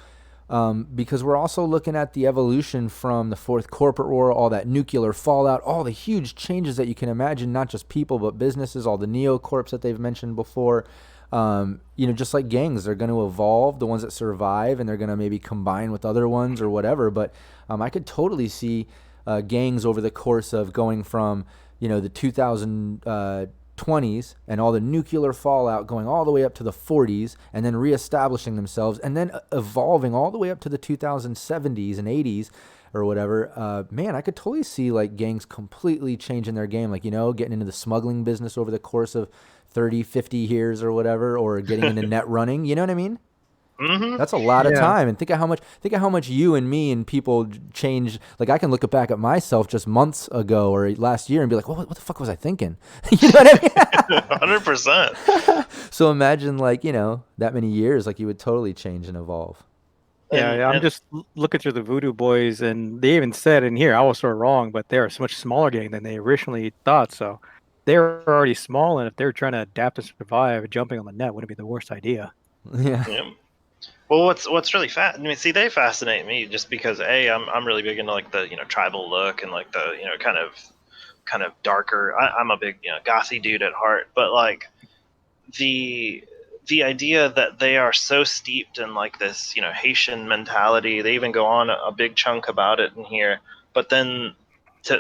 S1: Because we're also looking at the evolution from the fourth corporate war, all that nuclear fallout, all the huge changes that you can imagine, not just people, but businesses, all the neocorps that they've mentioned before. Just like gangs, they're going to evolve, the ones that survive, and they're going to maybe combine with other ones or whatever. But I could totally see gangs over the course of going from, the 2020s and all the nuclear fallout going all the way up to the 40s and then reestablishing themselves and then evolving all the way up to the 2070s and 80s or whatever. Man, I could totally see like gangs completely changing their game, like, getting into the smuggling business over the course of 30, 50 years or whatever, or getting into net running. You know what I mean?
S2: Mm-hmm.
S1: That's a lot of
S3: Yeah.
S1: time, and think of how much you and me and people change. Like I can look back at myself just months ago or last year and be like, "What the fuck was I thinking?" You know what I
S2: 100%.
S1: mean? So imagine like that many years, like you would totally change and evolve.
S3: Yeah, I'm just looking through the Voodoo Boys, and they even said in here, I was sort of wrong, but they're a much smaller gang than they originally thought. So they're already small, and if they're trying to adapt and survive, jumping on the net wouldn't be the worst idea.
S1: Yeah.
S2: Yeah. Well, what's really I mean, see, they fascinate me just because I'm really big into like the tribal look and like the kind of darker. I'm a big gossy dude at heart, but like the idea that they are so steeped in like this Haitian mentality. They even go on a big chunk about it in here, but then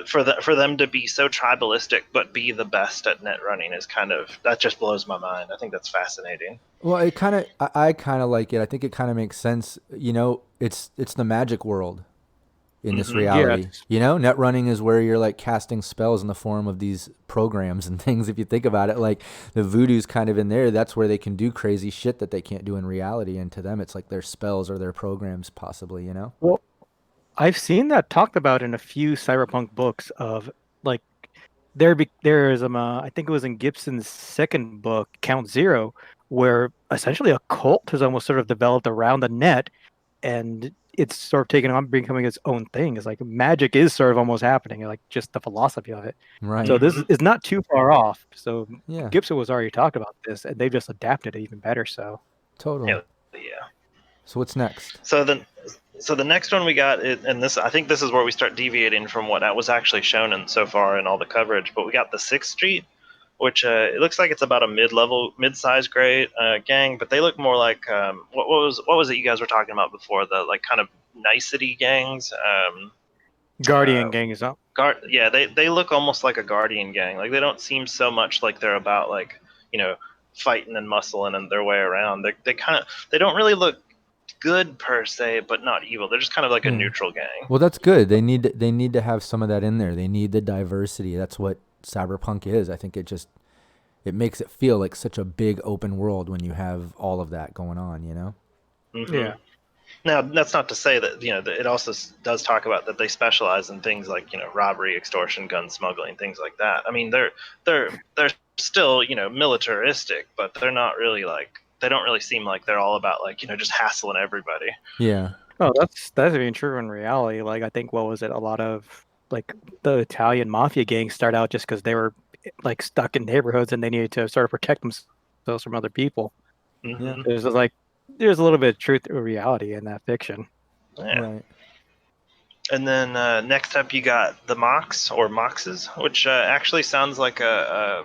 S2: for them to be so tribalistic but be the best at net running is that just blows my mind. I think that's fascinating.
S1: Well, I kind of like it. I think it kind of makes sense. It's the magic world in this
S2: Mhm.
S1: reality.
S3: Yeah.
S1: Net running is where you're like casting spells in the form of these programs and things. If you think about it, like the voodoo's kind of in there. That's where they can do crazy shit that they can't do in reality. And to them, it's like their spells or their programs, possibly.
S3: Well, I've seen that talked about in a few cyberpunk books of like there's I think it was in Gibson's second book, Count Zero, where essentially a cult has almost sort of developed around the net, and it's sort of taken on becoming its own thing. It's like magic is sort of almost happening, like just the philosophy of it.
S1: Right.
S3: So this is not too far off. So
S1: Yeah.
S3: Gibson was already talking about this, and they've just adapted it even better. So
S1: Totally.
S2: Yeah.
S1: So what's next?
S2: So the next one we got, and this I think this is where we start deviating from what was actually shown in so far in all the coverage. But we got the Sixth Street, which it looks like it's about a mid-sized grade gang, but they look more like what was it you guys were talking about before? The like kind of nicety gangs.
S3: Guardian Gang is up.
S2: Yeah, they look almost like a Guardian gang. Like they don't seem so much like they're about like fighting and muscling and their way around. They don't really look good per se, but not evil. They're just kind of like a neutral gang.
S1: Well, that's good. They need to have some of that in there. They need the diversity. That's what Cyberpunk is. I think it it makes it feel like such a big open world when you have all of that going on, you know?
S2: Mm-hmm.
S3: Yeah.
S2: Now, that's not to say that that it also does talk about that they specialize in things like robbery, extortion, gun smuggling, things like that. I mean, they're still militaristic, but they're not really like they don't really seem like they're all about like just hassling everybody.
S1: Yeah.
S3: Oh, that's even true in reality. Like I think what was it? A lot of like the Italian mafia gangs start out just because they were like stuck in neighborhoods and they needed to sort of protect themselves from other people.
S1: Yeah.
S2: Mm-hmm.
S3: There's a little bit of truth or reality in that fiction.
S2: Yeah.
S1: Right.
S2: And then next up, you got the Mox or Moxes, which actually sounds like a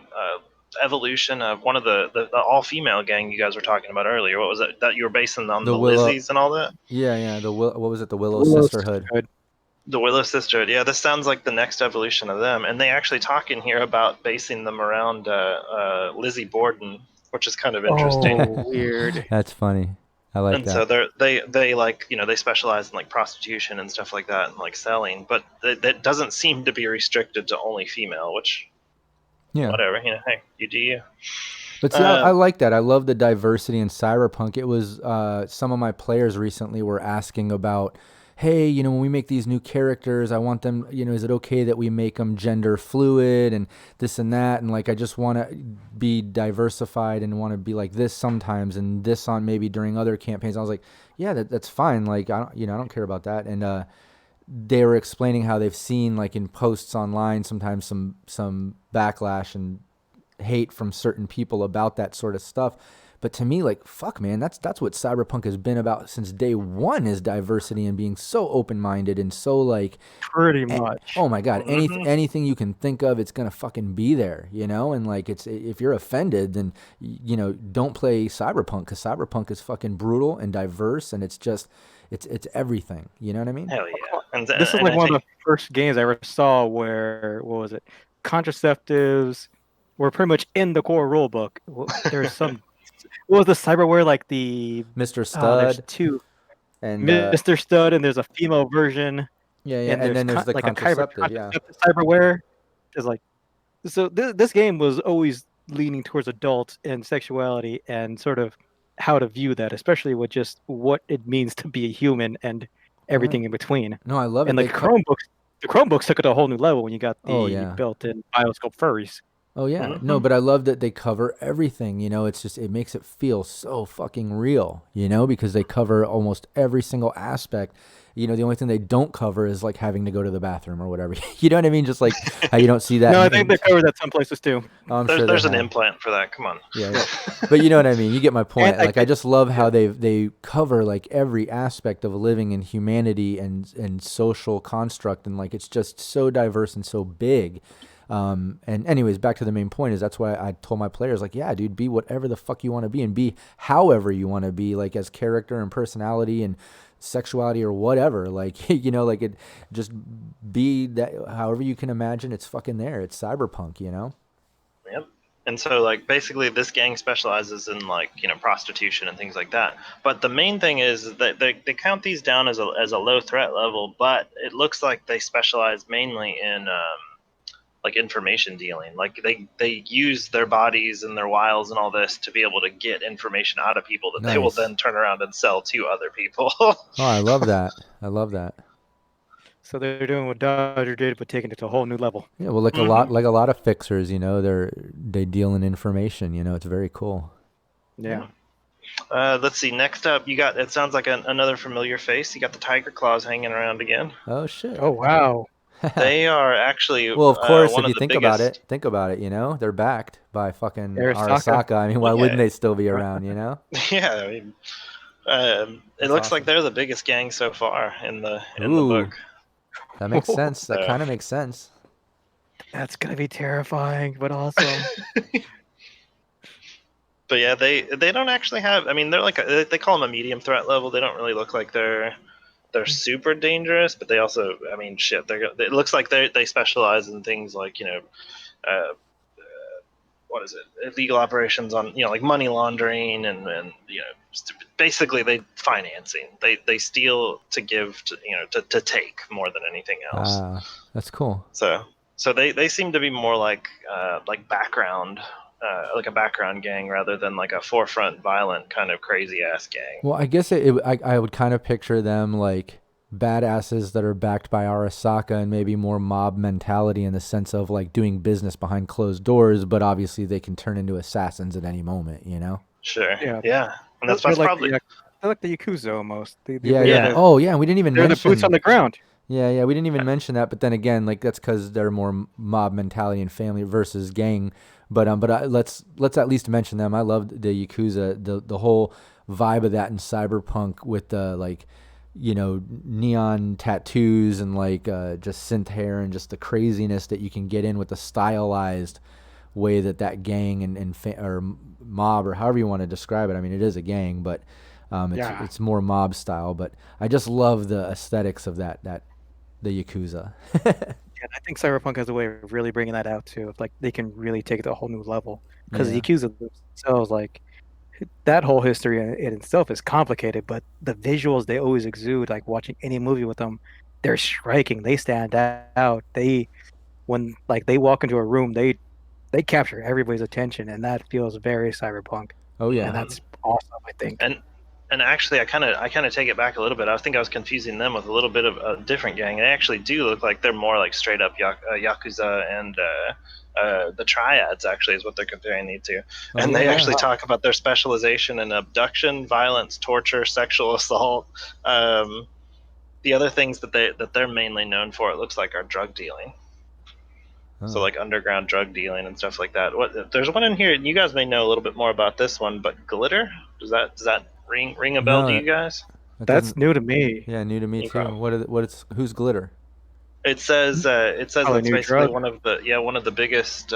S2: evolution of one of the all-female gang you guys were talking about earlier. What was it that you were basing on
S1: The
S2: the
S1: Willow.
S2: Lizzies and all that?
S1: Yeah. What was it? The Willow
S3: Willow
S1: Sisterhood.
S3: Sisterhood.
S2: The Willow Sisterhood. Yeah, this sounds like the next evolution of them. And they actually talk in here about basing them around Lizzie Borden, which is kind of interesting.
S3: Oh, weird.
S1: That's funny. I like
S2: And so
S1: that.
S2: they like they specialize in like prostitution and stuff like that and like selling, but that doesn't seem to be restricted to only female, which
S1: Yeah.
S2: whatever, hey, you do you.
S1: But see, I
S2: Um,
S1: like that. I love the diversity in Cyberpunk. It was some of my players recently were asking about, hey, when we make these new characters, I want them, is it okay that we make them gender fluid and this and that? And like, I just want to be diversified and want to be like this sometimes and this on maybe during other campaigns. I was like, yeah, that's fine. Like, I don't care about that. And they were explaining how they've seen like in posts online sometimes some backlash and hate from certain people about that sort of stuff. But to me, like, fuck, man, that's what Cyberpunk has been about since day one, is diversity and being so open-minded and so like,
S3: Pretty much.
S1: oh my god,
S2: mhm.
S1: anything you can think of, it's gonna fucking be there, And like, it's, if you're offended, then don't play Cyberpunk, because Cyberpunk is fucking brutal and diverse, and it's just, it's everything. You know what I mean?
S2: Hell yeah.
S3: This is
S2: And
S3: like
S2: I
S3: one of
S2: think
S3: the first games I ever saw where, what was it? Contraceptives were pretty much in the core rulebook. There's some, what was the cyberware like
S1: Mr.
S3: there's
S1: Stud
S3: two,
S1: and
S3: Mr. Stud, and there's a female version,
S1: yeah,
S3: and
S1: and
S3: there's
S1: then there's the
S3: like a
S1: contraceptive, yeah.
S3: contraceptive cyberware. Is like, so this game was always leaning towards adult and sexuality and sort of how to view that, especially with just what it means to be a human and
S1: Right.
S3: everything in between.
S1: No, I love it.
S3: And like the Chromebooks took it to a whole new level when you got
S1: Oh
S3: the
S1: yeah.
S3: built-in bioscope furries.
S1: Oh yeah. No,
S2: mhm.
S1: but I love that they cover everything, It's just, it makes it feel so fucking real, because they cover almost every single aspect. The only thing they don't cover is like having to go to the bathroom or whatever. You know what I mean? Just like how you don't see that
S3: No, I think
S1: in
S3: they covered that some places too.
S1: oh, I'm sure they
S2: There's an
S1: have.
S2: implant for that. Come on.
S1: Yeah. But you know what I mean? You get my
S3: And
S1: point. Like, I just love how
S3: yeah.
S1: they cover like every aspect of living in humanity and social construct, and like, it's just so diverse and so big. And anyways, back to the main point, is that's why I told my players, like, yeah, dude, be whatever the fuck you want to be, and be however you want to be, like, as character and personality and sexuality or whatever, like, like, it just be that however you can imagine. It's fucking there. It's Cyberpunk.
S2: Yep. And so like basically this gang specializes in like prostitution and things like that, but the main thing is that they count these down as a low threat level, but it looks like they specialize mainly in like information dealing. Like they use their bodies and their wiles and all this to be able to get information out of people that they will
S1: Nice.
S2: then turn around and sell to other people.
S1: Oh, I love that. I love that.
S3: So they're doing what Dodger did, but taking it to a whole new level.
S1: Yeah, well, like a
S2: hmm
S1: lot, of fixers, they deal in information. It's very cool.
S3: Yeah.
S2: Let's see. Next up, you got. It sounds like another familiar face. You got the tiger claws hanging around again.
S1: Oh shit.
S3: Oh wow.
S2: They are actually
S1: Well, of course,
S2: one
S1: if
S2: of
S1: you
S2: the
S1: think about
S2: biggest.
S1: it, they're backed by fucking
S3: Arasaka.
S1: Arasaka. I mean, why
S2: Well,
S1: wouldn't
S2: yeah,
S1: they still be around?
S2: yeah. I mean, it
S1: That's
S2: looks like
S1: awesome.
S2: they're the biggest gang so far in the
S1: Ooh,
S2: book.
S1: that makes sense. That
S2: So,
S1: kind of makes sense.
S3: That's gonna be terrifying, but awesome.
S2: but yeah, they don't actually have. I mean, they're like they call them a medium threat level. They don't really look like they're super dangerous, but they also, I mean, shit. It looks like they specialize in things like uh, what is it? Illegal operations on like money laundering and basically they financing. They steal to give to to take more than anything else.
S1: Ah, that's cool.
S2: So they seem to be more like background like a background gang rather than like a forefront violent kind of crazy ass gang.
S1: Well, I guess I would kind of picture them like badasses that are backed by Arasaka and maybe more mob mentality in the sense of like doing business behind closed doors, but obviously they can turn into assassins at any moment, you know?
S2: Sure.
S3: Yeah.
S2: Yeah. And
S3: They're,
S2: that's
S3: they're like
S2: probably
S3: they're like the Yakuza almost.
S1: Yeah,
S3: They
S1: yeah.
S3: are the,
S1: Oh, yeah, we didn't even
S3: they're the
S1: mention.
S3: boots on the ground.
S1: Yeah, we didn't even mention that. But then again, like that's because they're more mob mentality and family versus gang. But let's at least mention them. I loved the Yakuza, the whole vibe of that in Cyberpunk with the like, neon tattoos and like just synth hair and just the craziness that you can get in with the stylized way that gang or mob or however you want to describe it. I mean, it is a gang, but
S3: Yeah.
S1: it's more mob style. But I just love the aesthetics of that the Yakuza.
S3: And I think Cyberpunk has a way of really bringing that out too. Like they can really take it to a whole new level because
S1: Yeah.
S3: the Yakuza themselves, like that whole history in itself is complicated, but the visuals they always exude, like watching any movie with them, they're striking. They stand out. When like they walk into a room, they capture everybody's attention, and that feels very Cyberpunk.
S1: Oh yeah.
S3: And that's awesome, I think.
S2: and actually I kind of take it back a little bit. I think I was confusing them with a little bit of a different gang. They actually do look like they're more like straight up Yakuza and the Triads actually is what they're comparing these to.
S1: Oh,
S2: And they
S1: yeah.
S2: actually talk about their specialization in abduction, violence, torture, sexual assault. The other things that they're mainly known for, it looks like, are drug dealing. So like underground drug dealing and stuff like that. There's one in here, and you guys may know a little bit more about this one, but glitter, does that ring a bell
S1: No,
S2: to you guys?
S3: That's new to me.
S1: Yeah, new to me too.
S2: Okay.
S1: Who's glitter?
S2: It says
S3: Probably
S2: it's
S3: a new
S2: basically
S3: drug.
S2: one of the biggest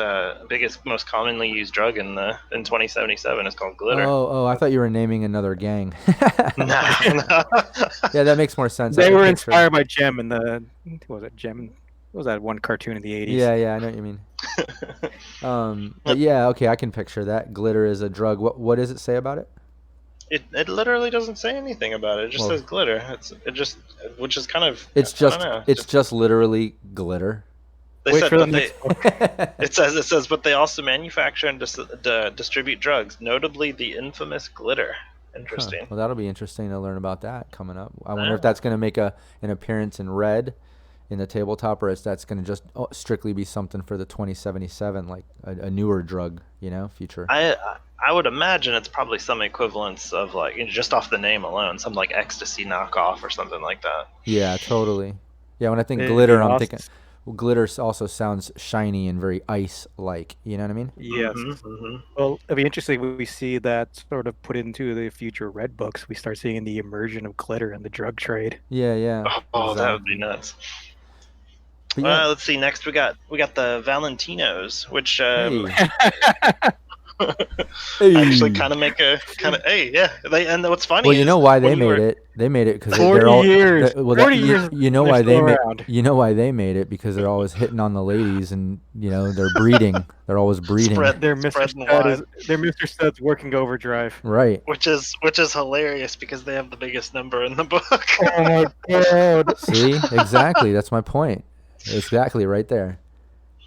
S2: most commonly used drug in 2077 is called glitter.
S1: Oh, I thought you were naming another gang.
S2: Nah.
S1: Yeah, that makes more sense.
S3: They were inspired by Gem and what was it Gem? What was that one cartoon in the 80s?
S1: Yeah, I know what you mean. But yeah, okay, I can picture that. Glitter is a drug. What does it say about it?
S2: It literally doesn't say anything about it. It just says glitter. Which is kind of.
S1: It's
S2: I
S1: just
S2: don't know.
S1: it's just literally glitter.
S2: They said, it says, but they also manufacture and distribute drugs, notably the infamous glitter. Interesting.
S1: Huh. Well, that'll be interesting to learn about that coming up. I wonder if that's going to make an appearance in red in the tabletop, or if that's going to just strictly be something for the 2077, like a newer drug, future.
S2: I would imagine it's probably some equivalence of like just off the name alone, some like ecstasy knockoff or something like that.
S1: Yeah, totally. Yeah, when I think glitter, I'm thinking glitter also sounds shiny and very ice-like. You know what I mean?
S3: Yes. Mm-hmm. Well, it'll be interesting when we see that sort of put into the future red books. We start seeing the immersion of glitter in the drug trade.
S1: Yeah.
S2: Oh, exactly. That would be nuts. Yeah. Let's see. Next, we got the Valentinos, which actually kind of make a yeah. And what's funny?
S1: Well, you know why they made it? They made it because
S3: 40 years. 40 years.
S1: You know why they made? You know why they made it? Because they're always hitting on the ladies, and they're breeding. They're always breeding.
S3: They're Mr. Stud's working overdrive.
S1: Right.
S2: Which is hilarious because they have the biggest number in the book.
S3: Oh my god!
S1: See, exactly. That's my point. Exactly right there.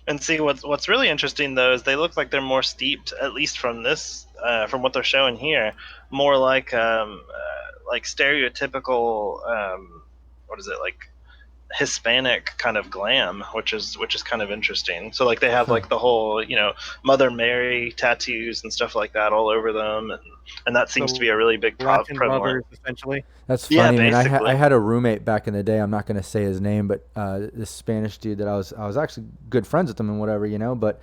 S2: And see, what's really interesting though is they look like they're more steeped, at least from this, from what they're showing here, more like stereotypical, what is it, like Hispanic kind of glam, which is kind of interesting. So like they have like the whole Mother Mary tattoos and stuff like that all over them, and that seems to be a really big prevalent.
S3: Lovers, essentially.
S1: That's funny. Yeah, I had a roommate back in the day. I'm not going to say his name, but this Spanish dude that I was actually good friends with him and whatever, But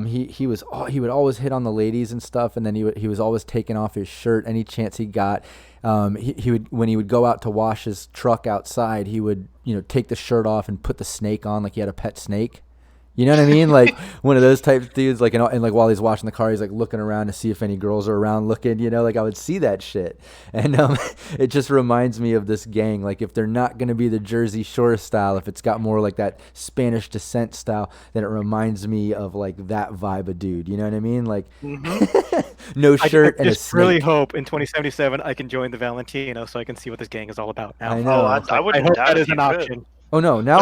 S1: he would always hit on the ladies and stuff, and then he was always taking off his shirt any chance he got. He would, when he would go out to wash his truck outside, he would take the shirt off and put the snake on like he had a pet snake. You know what I mean? Like one of those type of dudes, like, and like while he's washing the car, he's like looking around to see if any girls are around looking, like I would see that shit. And it just reminds me of this gang. Like if they're not going to be the Jersey Shore style, if it's got more like that Spanish descent style, then it reminds me of like that vibe of dude. You know what I mean? Like no shirt and a snake.
S3: I really hope in 2077 I can join the Valentino so I can see what this gang is all about now.
S1: I know.
S2: I wouldn't
S3: hope
S2: doubt
S3: that
S2: if
S3: is an
S2: you could.
S3: option.
S1: Oh no, now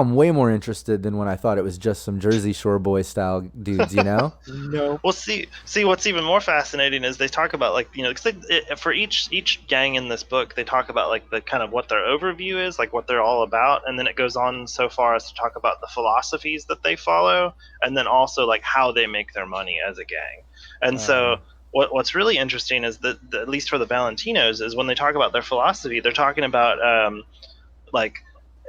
S1: I'm way more interested than when I thought it was just some Jersey Shore boy style dudes. You know?
S3: No.
S2: Well, see, what's even more fascinating is they talk about like because for each gang in this book they talk about like the kind of what their overview is, like what they're all about, and then it goes on so far as to talk about the philosophies that they follow, and then also like how they make their money as a gang. And so what's really interesting is that at least for the Valentinos is when they talk about their philosophy, they're talking about like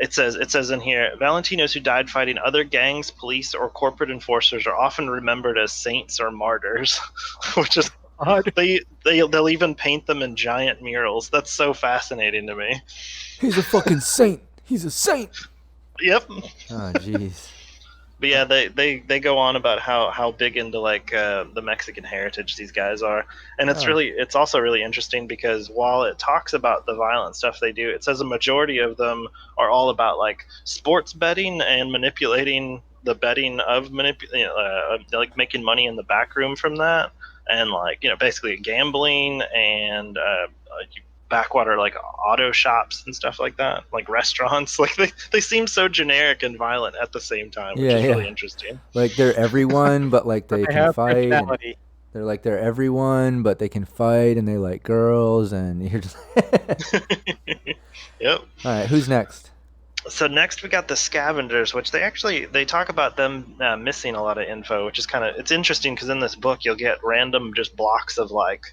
S2: it says in here, Valentinos who died fighting other gangs, police, or corporate enforcers are often remembered as saints or martyrs, which is
S3: Odd.
S2: they'll even paint them in giant murals. That's so fascinating to me.
S1: He's a fucking saint. He's a saint.
S2: Yep.
S1: Oh jeez.
S2: But yeah, they go on about how big into like the Mexican heritage these guys are, and it's also really interesting because while it talks about the violent stuff they do, it says a majority of them are all about like sports betting and manipulating the betting of like making money in the back room from that, and like basically gambling and backwater like auto shops and stuff like that, like restaurants. Like they seem so generic and violent at the same time, which
S1: Yeah,
S2: is really
S1: yeah.
S2: interesting.
S1: Like they're everyone, but like
S3: But
S1: they
S3: they
S1: can
S3: have
S1: fight, and
S3: personality.
S1: they're everyone, but they can fight, and they like girls, and you're just.
S2: Yep.
S1: All right, who's next?
S2: So next we got the scavengers, which they talk about them missing a lot of info, which is it's interesting because in this book you'll get random just blocks of like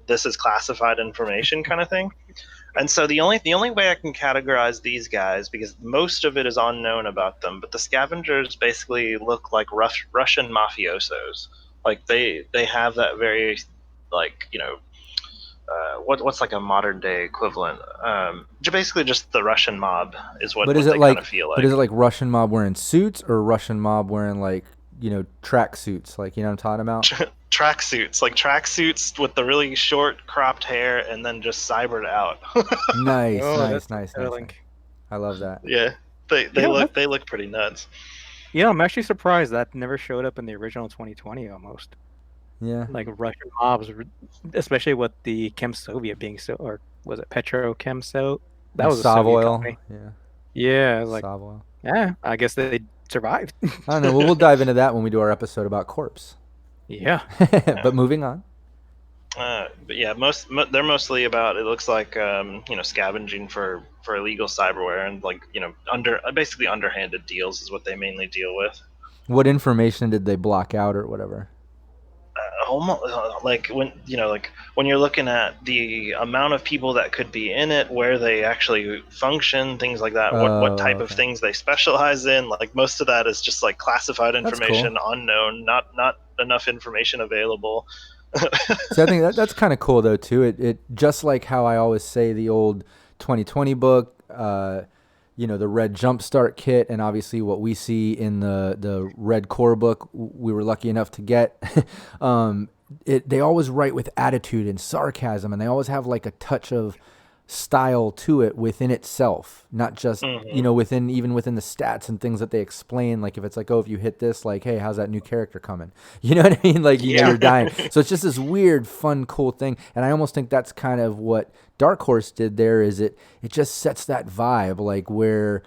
S2: this is classified information kind of thing. And so the only way I can categorize these guys, because most of it is unknown about them, but the scavengers basically look like Russian mafiosos. Like they have that very like what's like a modern day equivalent. Basically just the Russian mob is what
S1: But is
S2: what
S1: it
S2: they kind of
S1: like,
S2: feel
S1: but is it
S2: like.
S1: like Russian mob wearing suits or Russian mob wearing like track suits? Like you know what I'm talking about?
S2: Tracksuits with the really short cropped hair and then just cybered out.
S1: Nice,
S3: Oh,
S1: nice,
S3: that's
S1: nice, nice, nice.
S3: telling.
S1: I love that.
S2: Yeah, they
S3: You
S2: they
S3: know,
S2: look
S3: that's,
S2: they look pretty nuts.
S3: I'm actually surprised that never showed up in the original 2020 almost.
S1: Yeah.
S3: Like Russian mobs, especially with the Chem Soviet being so, or was it Petrochem So? That
S1: And
S3: was a Soviet
S1: Savoil.
S3: company.
S1: Yeah.
S3: Yeah, like,
S1: Savoil.
S3: yeah, I guess they survived.
S1: I don't know. We'll dive into that when we do our episode about corpse.
S3: Yeah.
S1: But moving on.
S2: But yeah, they're mostly about. It looks like scavenging for illegal cyberware and like basically underhanded deals is what they mainly deal with.
S1: What information did they block out or whatever?
S2: Almost like when you're looking at the amount of people that could be in it, where they actually function, things like that. What
S1: Oh,
S2: type of
S1: okay.
S2: things they specialize in? Like most of that is just like classified
S1: That's cool.
S2: information, unknown, not enough information available.
S1: See, I think that's kind of cool though too. It just like how I always say the old 2020 book, the red jumpstart kit, and obviously what we see in the red core book we were lucky enough to get. um, they always write with attitude and sarcasm, and they always have like a touch of style to it within itself, not just
S2: Hmm.
S1: even within the stats and things that they explain. Like if it's like, oh, if you hit this, like, hey, how's that new character coming? You know what I mean? Like
S2: Yeah.
S1: you're dying. So it's just this weird, fun, cool thing, and I almost think that's kind of what Dark Horse did there. Is it just sets that vibe, like where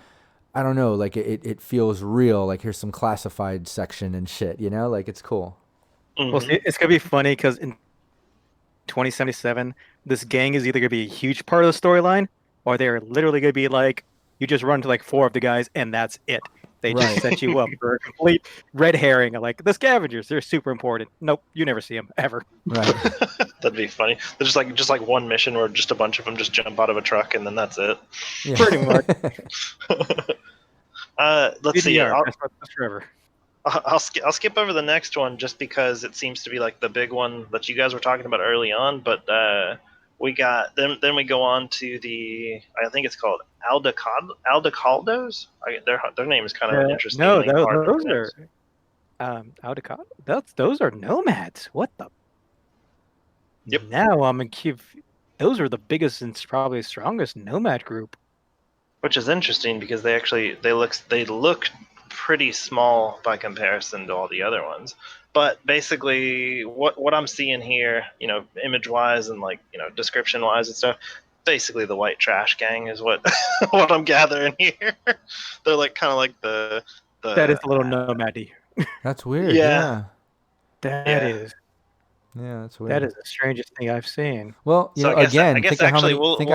S1: I don't know, like it feels real. Like here's some classified section and shit. Like it's cool.
S3: Well,
S2: Hmm.
S3: see, it's gonna be funny because in 2077, this gang is either gonna be a huge part of the storyline, or they're literally gonna be like you just run to like four of the guys and that's it. They just
S1: Right.
S3: set you up for a complete red herring. Like the scavengers, they're super important. Nope, you never see them ever.
S1: Right.
S2: That'd be funny. There's just like one mission where just a bunch of them just jump out of a truck and then that's it.
S1: Yeah.
S3: Pretty much.
S2: Let's see.
S3: BDR, that's forever.
S2: I'll skip over the next one just because it seems to be like the big one that you guys were talking about early on. But we got then we go on to I think it's called Aldecaldos. Their name is kind of
S3: No,
S2: interestingly hard to
S3: those are
S2: pronounce.
S3: Audicott. Those are nomads. What the?
S2: Yep.
S3: Now I'm gonna give. Those are the biggest and probably strongest nomad group.
S2: Which is interesting because they look pretty small by comparison to all the other ones. But basically, what I'm seeing here, image wise and like description wise and stuff, basically the white trash gang is what what I'm gathering here. They're like kind of like
S3: That is
S2: the
S3: a little nomady.
S1: That's weird.
S2: yeah
S1: Yeah.
S3: That
S2: yeah.
S3: is
S1: Yeah, that's
S3: that
S1: weird.
S3: is the strangest thing I've seen.
S1: Well,
S2: So I
S1: again,
S2: guess
S1: think of how
S2: actually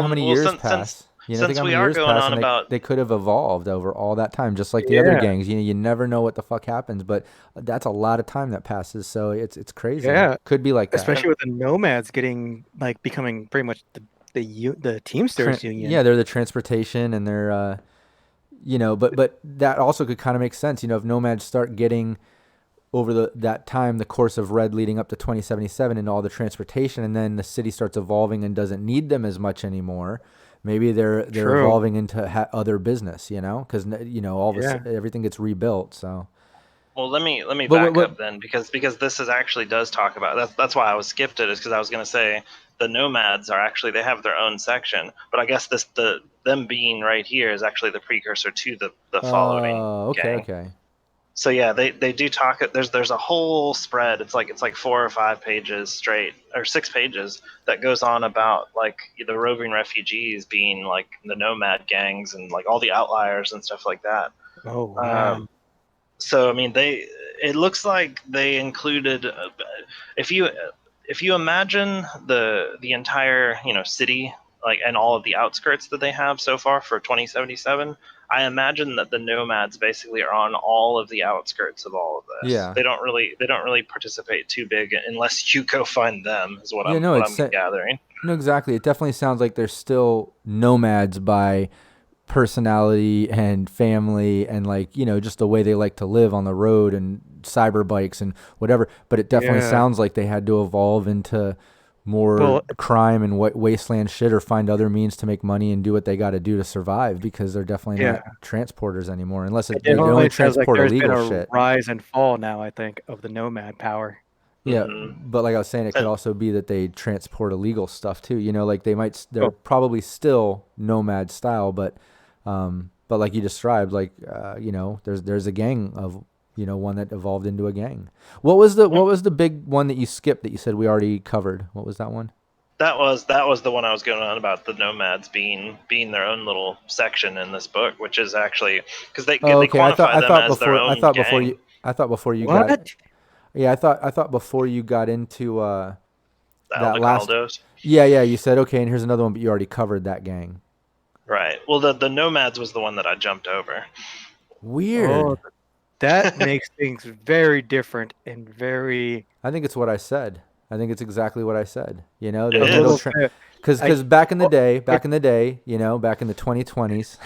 S1: many years pass. Think
S2: since
S1: how
S2: we
S1: many
S2: are
S1: years
S2: going
S1: pass,
S2: on
S1: and
S2: about
S1: they could have evolved over all that time, just like the other
S3: Yeah,
S1: gangs. You never know what the fuck happens, but that's a lot of time that passes. So it's crazy.
S3: yeah.
S1: Could be like that.
S2: and
S3: Especially with the nomads getting like becoming pretty much the Teamsters union.
S1: Yeah, they're the transportation, and they're but that also could kind of make sense. If nomads start getting over that time, the course of Red leading up to 2077 and all the transportation, and then the city starts evolving and doesn't need them as much anymore. Maybe they're
S3: True.
S1: evolving into other business, because all of
S3: Yeah.
S1: everything gets rebuilt. So,
S2: well, let me
S1: but
S2: back up then because this is actually does talk about that's why I was skipped it is because I was going to say the nomads are actually they have their own section, but I guess the them being right here is actually the precursor to the following
S1: okay,
S2: gang.
S1: okay,
S2: So yeah, they do talk. There's a whole spread. It's like 4 or 5 pages straight, or 6 pages that goes on about like the roving refugees being like the nomad gangs and like all the outliers and stuff like that.
S3: Oh wow.
S2: Um, so I mean, it looks like they included if you if you imagine the entire city like and all of the outskirts that they have so far for 2077. I imagine that the nomads basically are on all of the outskirts of all of this.
S1: yeah,
S2: They don't really participate too big unless you go find them. Is what
S1: yeah.
S2: I'm
S1: No,
S2: what I'm gathering.
S1: no, exactly. It definitely sounds like they're still nomads by personality and family, and like just the way they like to live on the road and cyber bikes and whatever. But it definitely
S3: Yeah.
S1: sounds like they had to evolve into more
S3: Well,
S1: crime and wasteland shit, or find other means to make money and do what they got to do to survive, because they're definitely
S3: yeah.
S1: not transporters anymore, unless
S3: It
S1: they only
S3: definitely sounds like
S1: transport
S3: there's been
S1: illegal
S3: a
S1: shit.
S3: rise and fall now, I think, of the nomad power.
S1: Yeah,
S2: Hmm.
S1: but like I was saying, it could also be that they transport illegal stuff too. Like they're
S3: Oh,
S1: probably still nomad style, but like you described, like there's a gang of one that evolved into a gang. What was the big one that you skipped that you said we already covered? What was that one?
S2: That was the one I was going on about the nomads being their own little section in this book, which is actually because
S1: Oh,
S2: they
S1: okay. I thought
S2: quantify
S1: I
S2: them
S1: thought
S2: as their
S1: before I
S2: own
S1: thought before
S2: gang.
S1: you I thought before you got
S3: what?
S1: yeah I thought before you got into
S2: The
S1: that last.
S2: Aldecaldos.
S1: Yeah, you said okay, and here's another one, but you already covered that gang.
S2: Right. Well, the nomads was the one that I jumped over.
S3: Oh,
S1: Weird.
S3: that makes things very different and very
S1: I think it's what I said. I think it's exactly what I said.
S2: It
S3: a
S1: They handle
S3: little
S2: is.
S3: bit. I
S1: because back in the
S3: oh,
S1: day,
S3: it,
S1: back in the 2020s,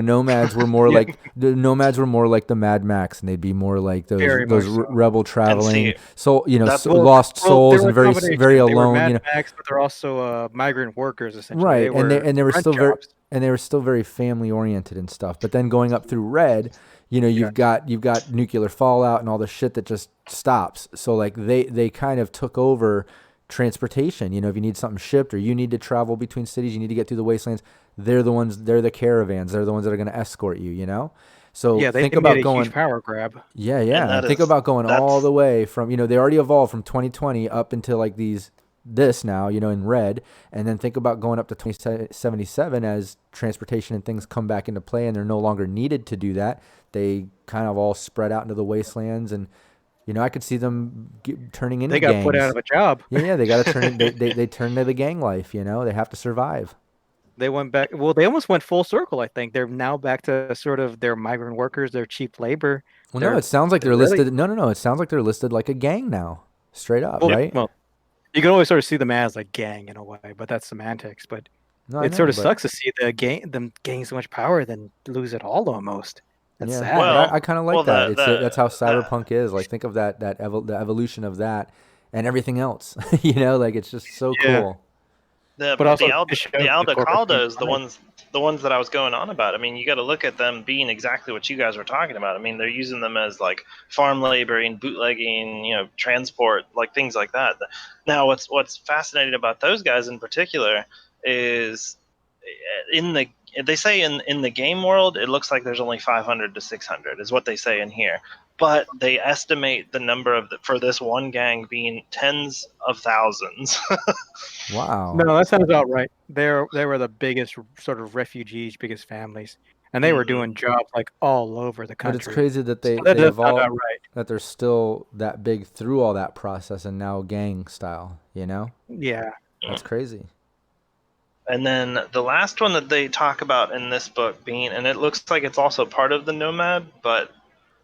S1: nomads were more
S3: yeah,
S1: like the Mad Max, and they'd be more like
S3: very
S1: those
S3: much so.
S1: rebel
S2: And
S1: traveling
S2: see,
S1: soul,
S2: that's
S3: Well,
S1: lost
S3: they
S1: souls,
S3: were
S1: and
S3: a
S1: very
S3: combination. They were
S1: alone.
S3: Mad Max, but they're also migrant workers. Essentially,
S1: Right,
S3: they were
S1: and they were
S3: grunt
S1: still
S3: jobs.
S1: very family oriented and stuff. But then going up through Red,
S3: Yeah,
S1: you've got nuclear fallout and all the shit that just stops. So like they kind of took over transportation. If you need something shipped or you need to travel between cities, you need to get through the wastelands. They're the caravans. They're the ones that are going to escort you. So
S3: yeah,
S1: think
S3: they made
S1: about
S3: a huge
S1: going.
S3: power grab.
S1: Yeah,
S2: and
S1: yeah.
S2: that
S1: Think
S2: is
S1: about going all
S2: that's
S1: the way from, they already evolved from 2020 up into like this now, in red. And then think about going up to 2077 as transportation and things come back into play and they're no longer needed to do that. They kind of all spread out into the wastelands. And, I could see them turning into
S3: They got put out
S1: gangs.
S3: of a job.
S1: Yeah, they got to turn it. They turn to the gang life, They have to survive.
S3: They went back. Well, they almost went full circle. I think they're now back to sort of their migrant workers, their cheap labor.
S1: Well, no,
S3: They're
S1: it sounds like
S3: they're
S1: they're
S3: really
S1: listed. No. It sounds like they're listed like a gang now, straight up,
S3: well.
S1: right?
S3: Well, you can always sort of see them as like gang in a way, but that's semantics. But
S1: No, I
S3: it sort
S1: know,
S3: of
S1: but
S3: sucks to see them gaining so much power, then lose it all almost. That's
S1: yeah,
S3: sad.
S1: but I
S2: well,
S1: kind of like
S2: well
S1: that.
S2: the
S1: That's how
S2: the
S1: cyberpunk is. Like, think of the evolution of that and everything else. Like it's just so
S3: Yeah,
S1: cool.
S3: but
S2: but
S3: also it
S2: the
S3: shows the corporate being
S2: Aldecaldos,
S3: behind.
S2: the ones that I was going on about. I mean, you got to look at them being exactly what you guys were talking about. I mean, they're using them as like farm laboring, bootlegging, transport, like things like that. Now, what's fascinating about those guys in particular is in the they say in the game world it looks like there's only 500 to 600 is what they say in here, but they estimate the number for this one gang being tens of thousands.
S1: Wow.
S3: No, that sounds about right. They were the biggest sort of refugees, biggest families, and they were doing jobs like all over the
S1: But it's
S3: country.
S1: crazy that
S3: So
S1: they
S3: that
S1: they
S3: does sound
S1: evolved,
S3: about right.
S1: that they're still that big through all that process and now gang style, you know?
S3: Yeah.
S1: That's crazy.
S2: And then the last one that they talk about in this book being, and it looks like it's also part of the Nomad, but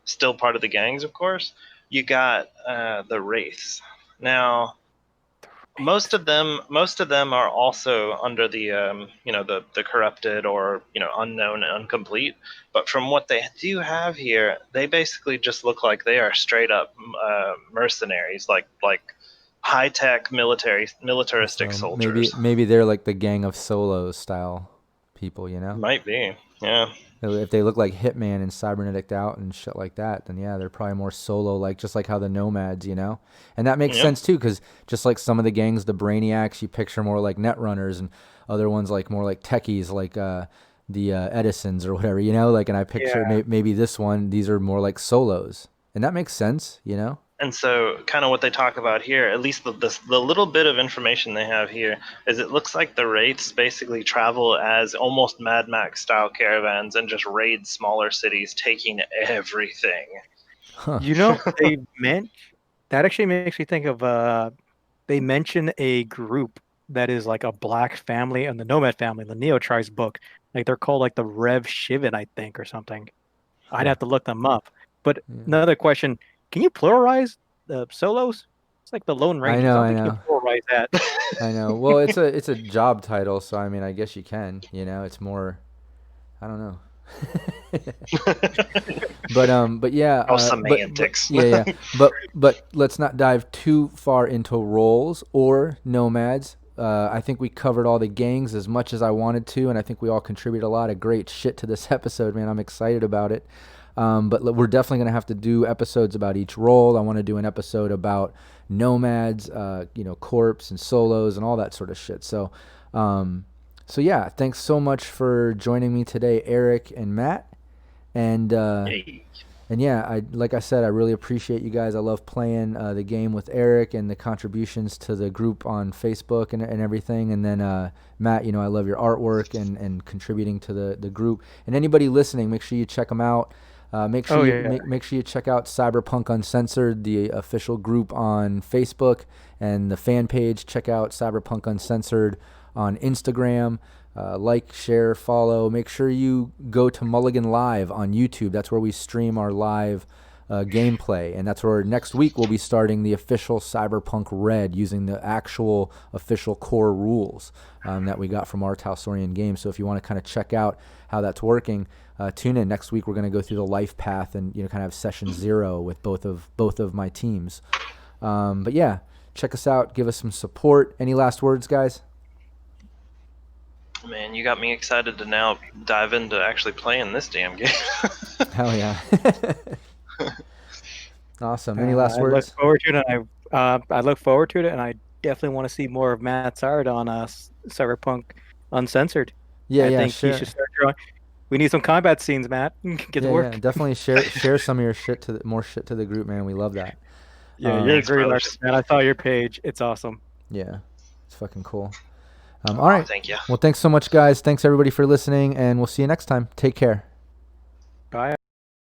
S2: still part of the gangs, of course. You got the Wraiths. Now, most of them are also under the the corrupted or unknown and incomplete. But from what they do have here, they basically just look like they are straight up mercenaries, like high tech militaristic
S1: So maybe
S2: soldiers.
S1: maybe they're like the Gang of Solos style people, you know?
S2: Might be, yeah.
S1: If they look like Hitman and Cybernetic out and shit like that, then yeah, they're probably more solo, like just like how the Nomads, you know? And that makes
S2: Yep.
S1: sense too, because just like some of the gangs, the Brainiacs, you picture more like Netrunners, and other ones like more like techies, like the Edisons or whatever, you know? Like, and I picture
S3: Yeah.
S1: maybe this one, these are more like solos. And that makes sense, you know?
S2: And so, kind of what they talk about here, at least the little bit of information they have here, is it looks like the Wraiths basically travel as almost Mad Max style caravans and just raid smaller cities, taking everything.
S1: Huh.
S3: You know, they meant that actually makes me think of they mention a group that is like a black family and the Nomad family, the Neo Tribe's book. Like they're called like the Rev Shivan, I think, or something. I'd
S1: Huh.
S3: have to look them up. But
S1: Yeah.
S3: another question, can you pluralize the solos? It's like the Lone
S1: I
S3: Rangers. I
S1: know,
S3: don't
S1: I
S3: think you
S1: know.
S3: can pluralize that.
S1: I know. Well, it's a job title, so I mean, I guess you can. You know, it's more. I don't know. But yeah,
S2: Oh,
S1: but
S2: semantics.
S1: yeah, yeah. But let's not dive too far into roles or nomads. I think we covered all the gangs as much as I wanted to, and I think we all contributed a lot of great shit to this episode, man. I'm excited about it. But we're definitely gonna have to do episodes about each role. I want to do an episode about nomads, corps and solos and all that sort of shit. Um, so yeah, thanks so much for joining me today, Eric and Matt. And
S2: Yay.
S1: and yeah, like I said, I really appreciate you guys. I love playing the game with Eric and the contributions to the group on Facebook and everything. And then Matt, I love your artwork and contributing to the group. And anybody listening, make sure you check them out. Make sure
S3: Oh
S1: you
S3: yeah.
S1: make sure you check out Cyberpunk Uncensored, the official group on Facebook, and the fan page. Check out Cyberpunk Uncensored on Instagram. Like, share, follow. Make sure you go to Mulligan Live on YouTube. That's where we stream our live gameplay, and that's where next week we'll be starting the official Cyberpunk Red using the actual official core rules that we got from our Talsorian game. So if you want to kind of check out how that's working, tune in. Next week we're going to go through the life path and kind of have session 0 with both of my teams. But yeah, check us out. Give us some support. Any last words, guys?
S2: Man, you got me excited to now dive into actually playing this damn game.
S1: Hell yeah. Awesome. Any last
S3: I look
S1: words?
S3: forward to it, and I look forward to it, and I definitely want to see more of Matt's art on Cyberpunk Uncensored.
S1: Yeah,
S3: I
S1: yeah,
S3: think you should
S1: share.
S3: start drawing. We need some combat scenes, Matt. Get to
S1: Yeah, yeah,
S3: work.
S1: definitely share some of your shit more shit to the group, man. We love that.
S3: Yeah, you're a
S2: Thanks,
S3: great
S2: brothers.
S3: artist, man. I saw your page. It's awesome.
S1: Yeah, it's fucking cool. All
S2: Oh,
S1: right.
S2: thank you.
S1: Well, thanks so much, guys. Thanks everybody for listening, and we'll see you next time. Take care.
S3: Bye.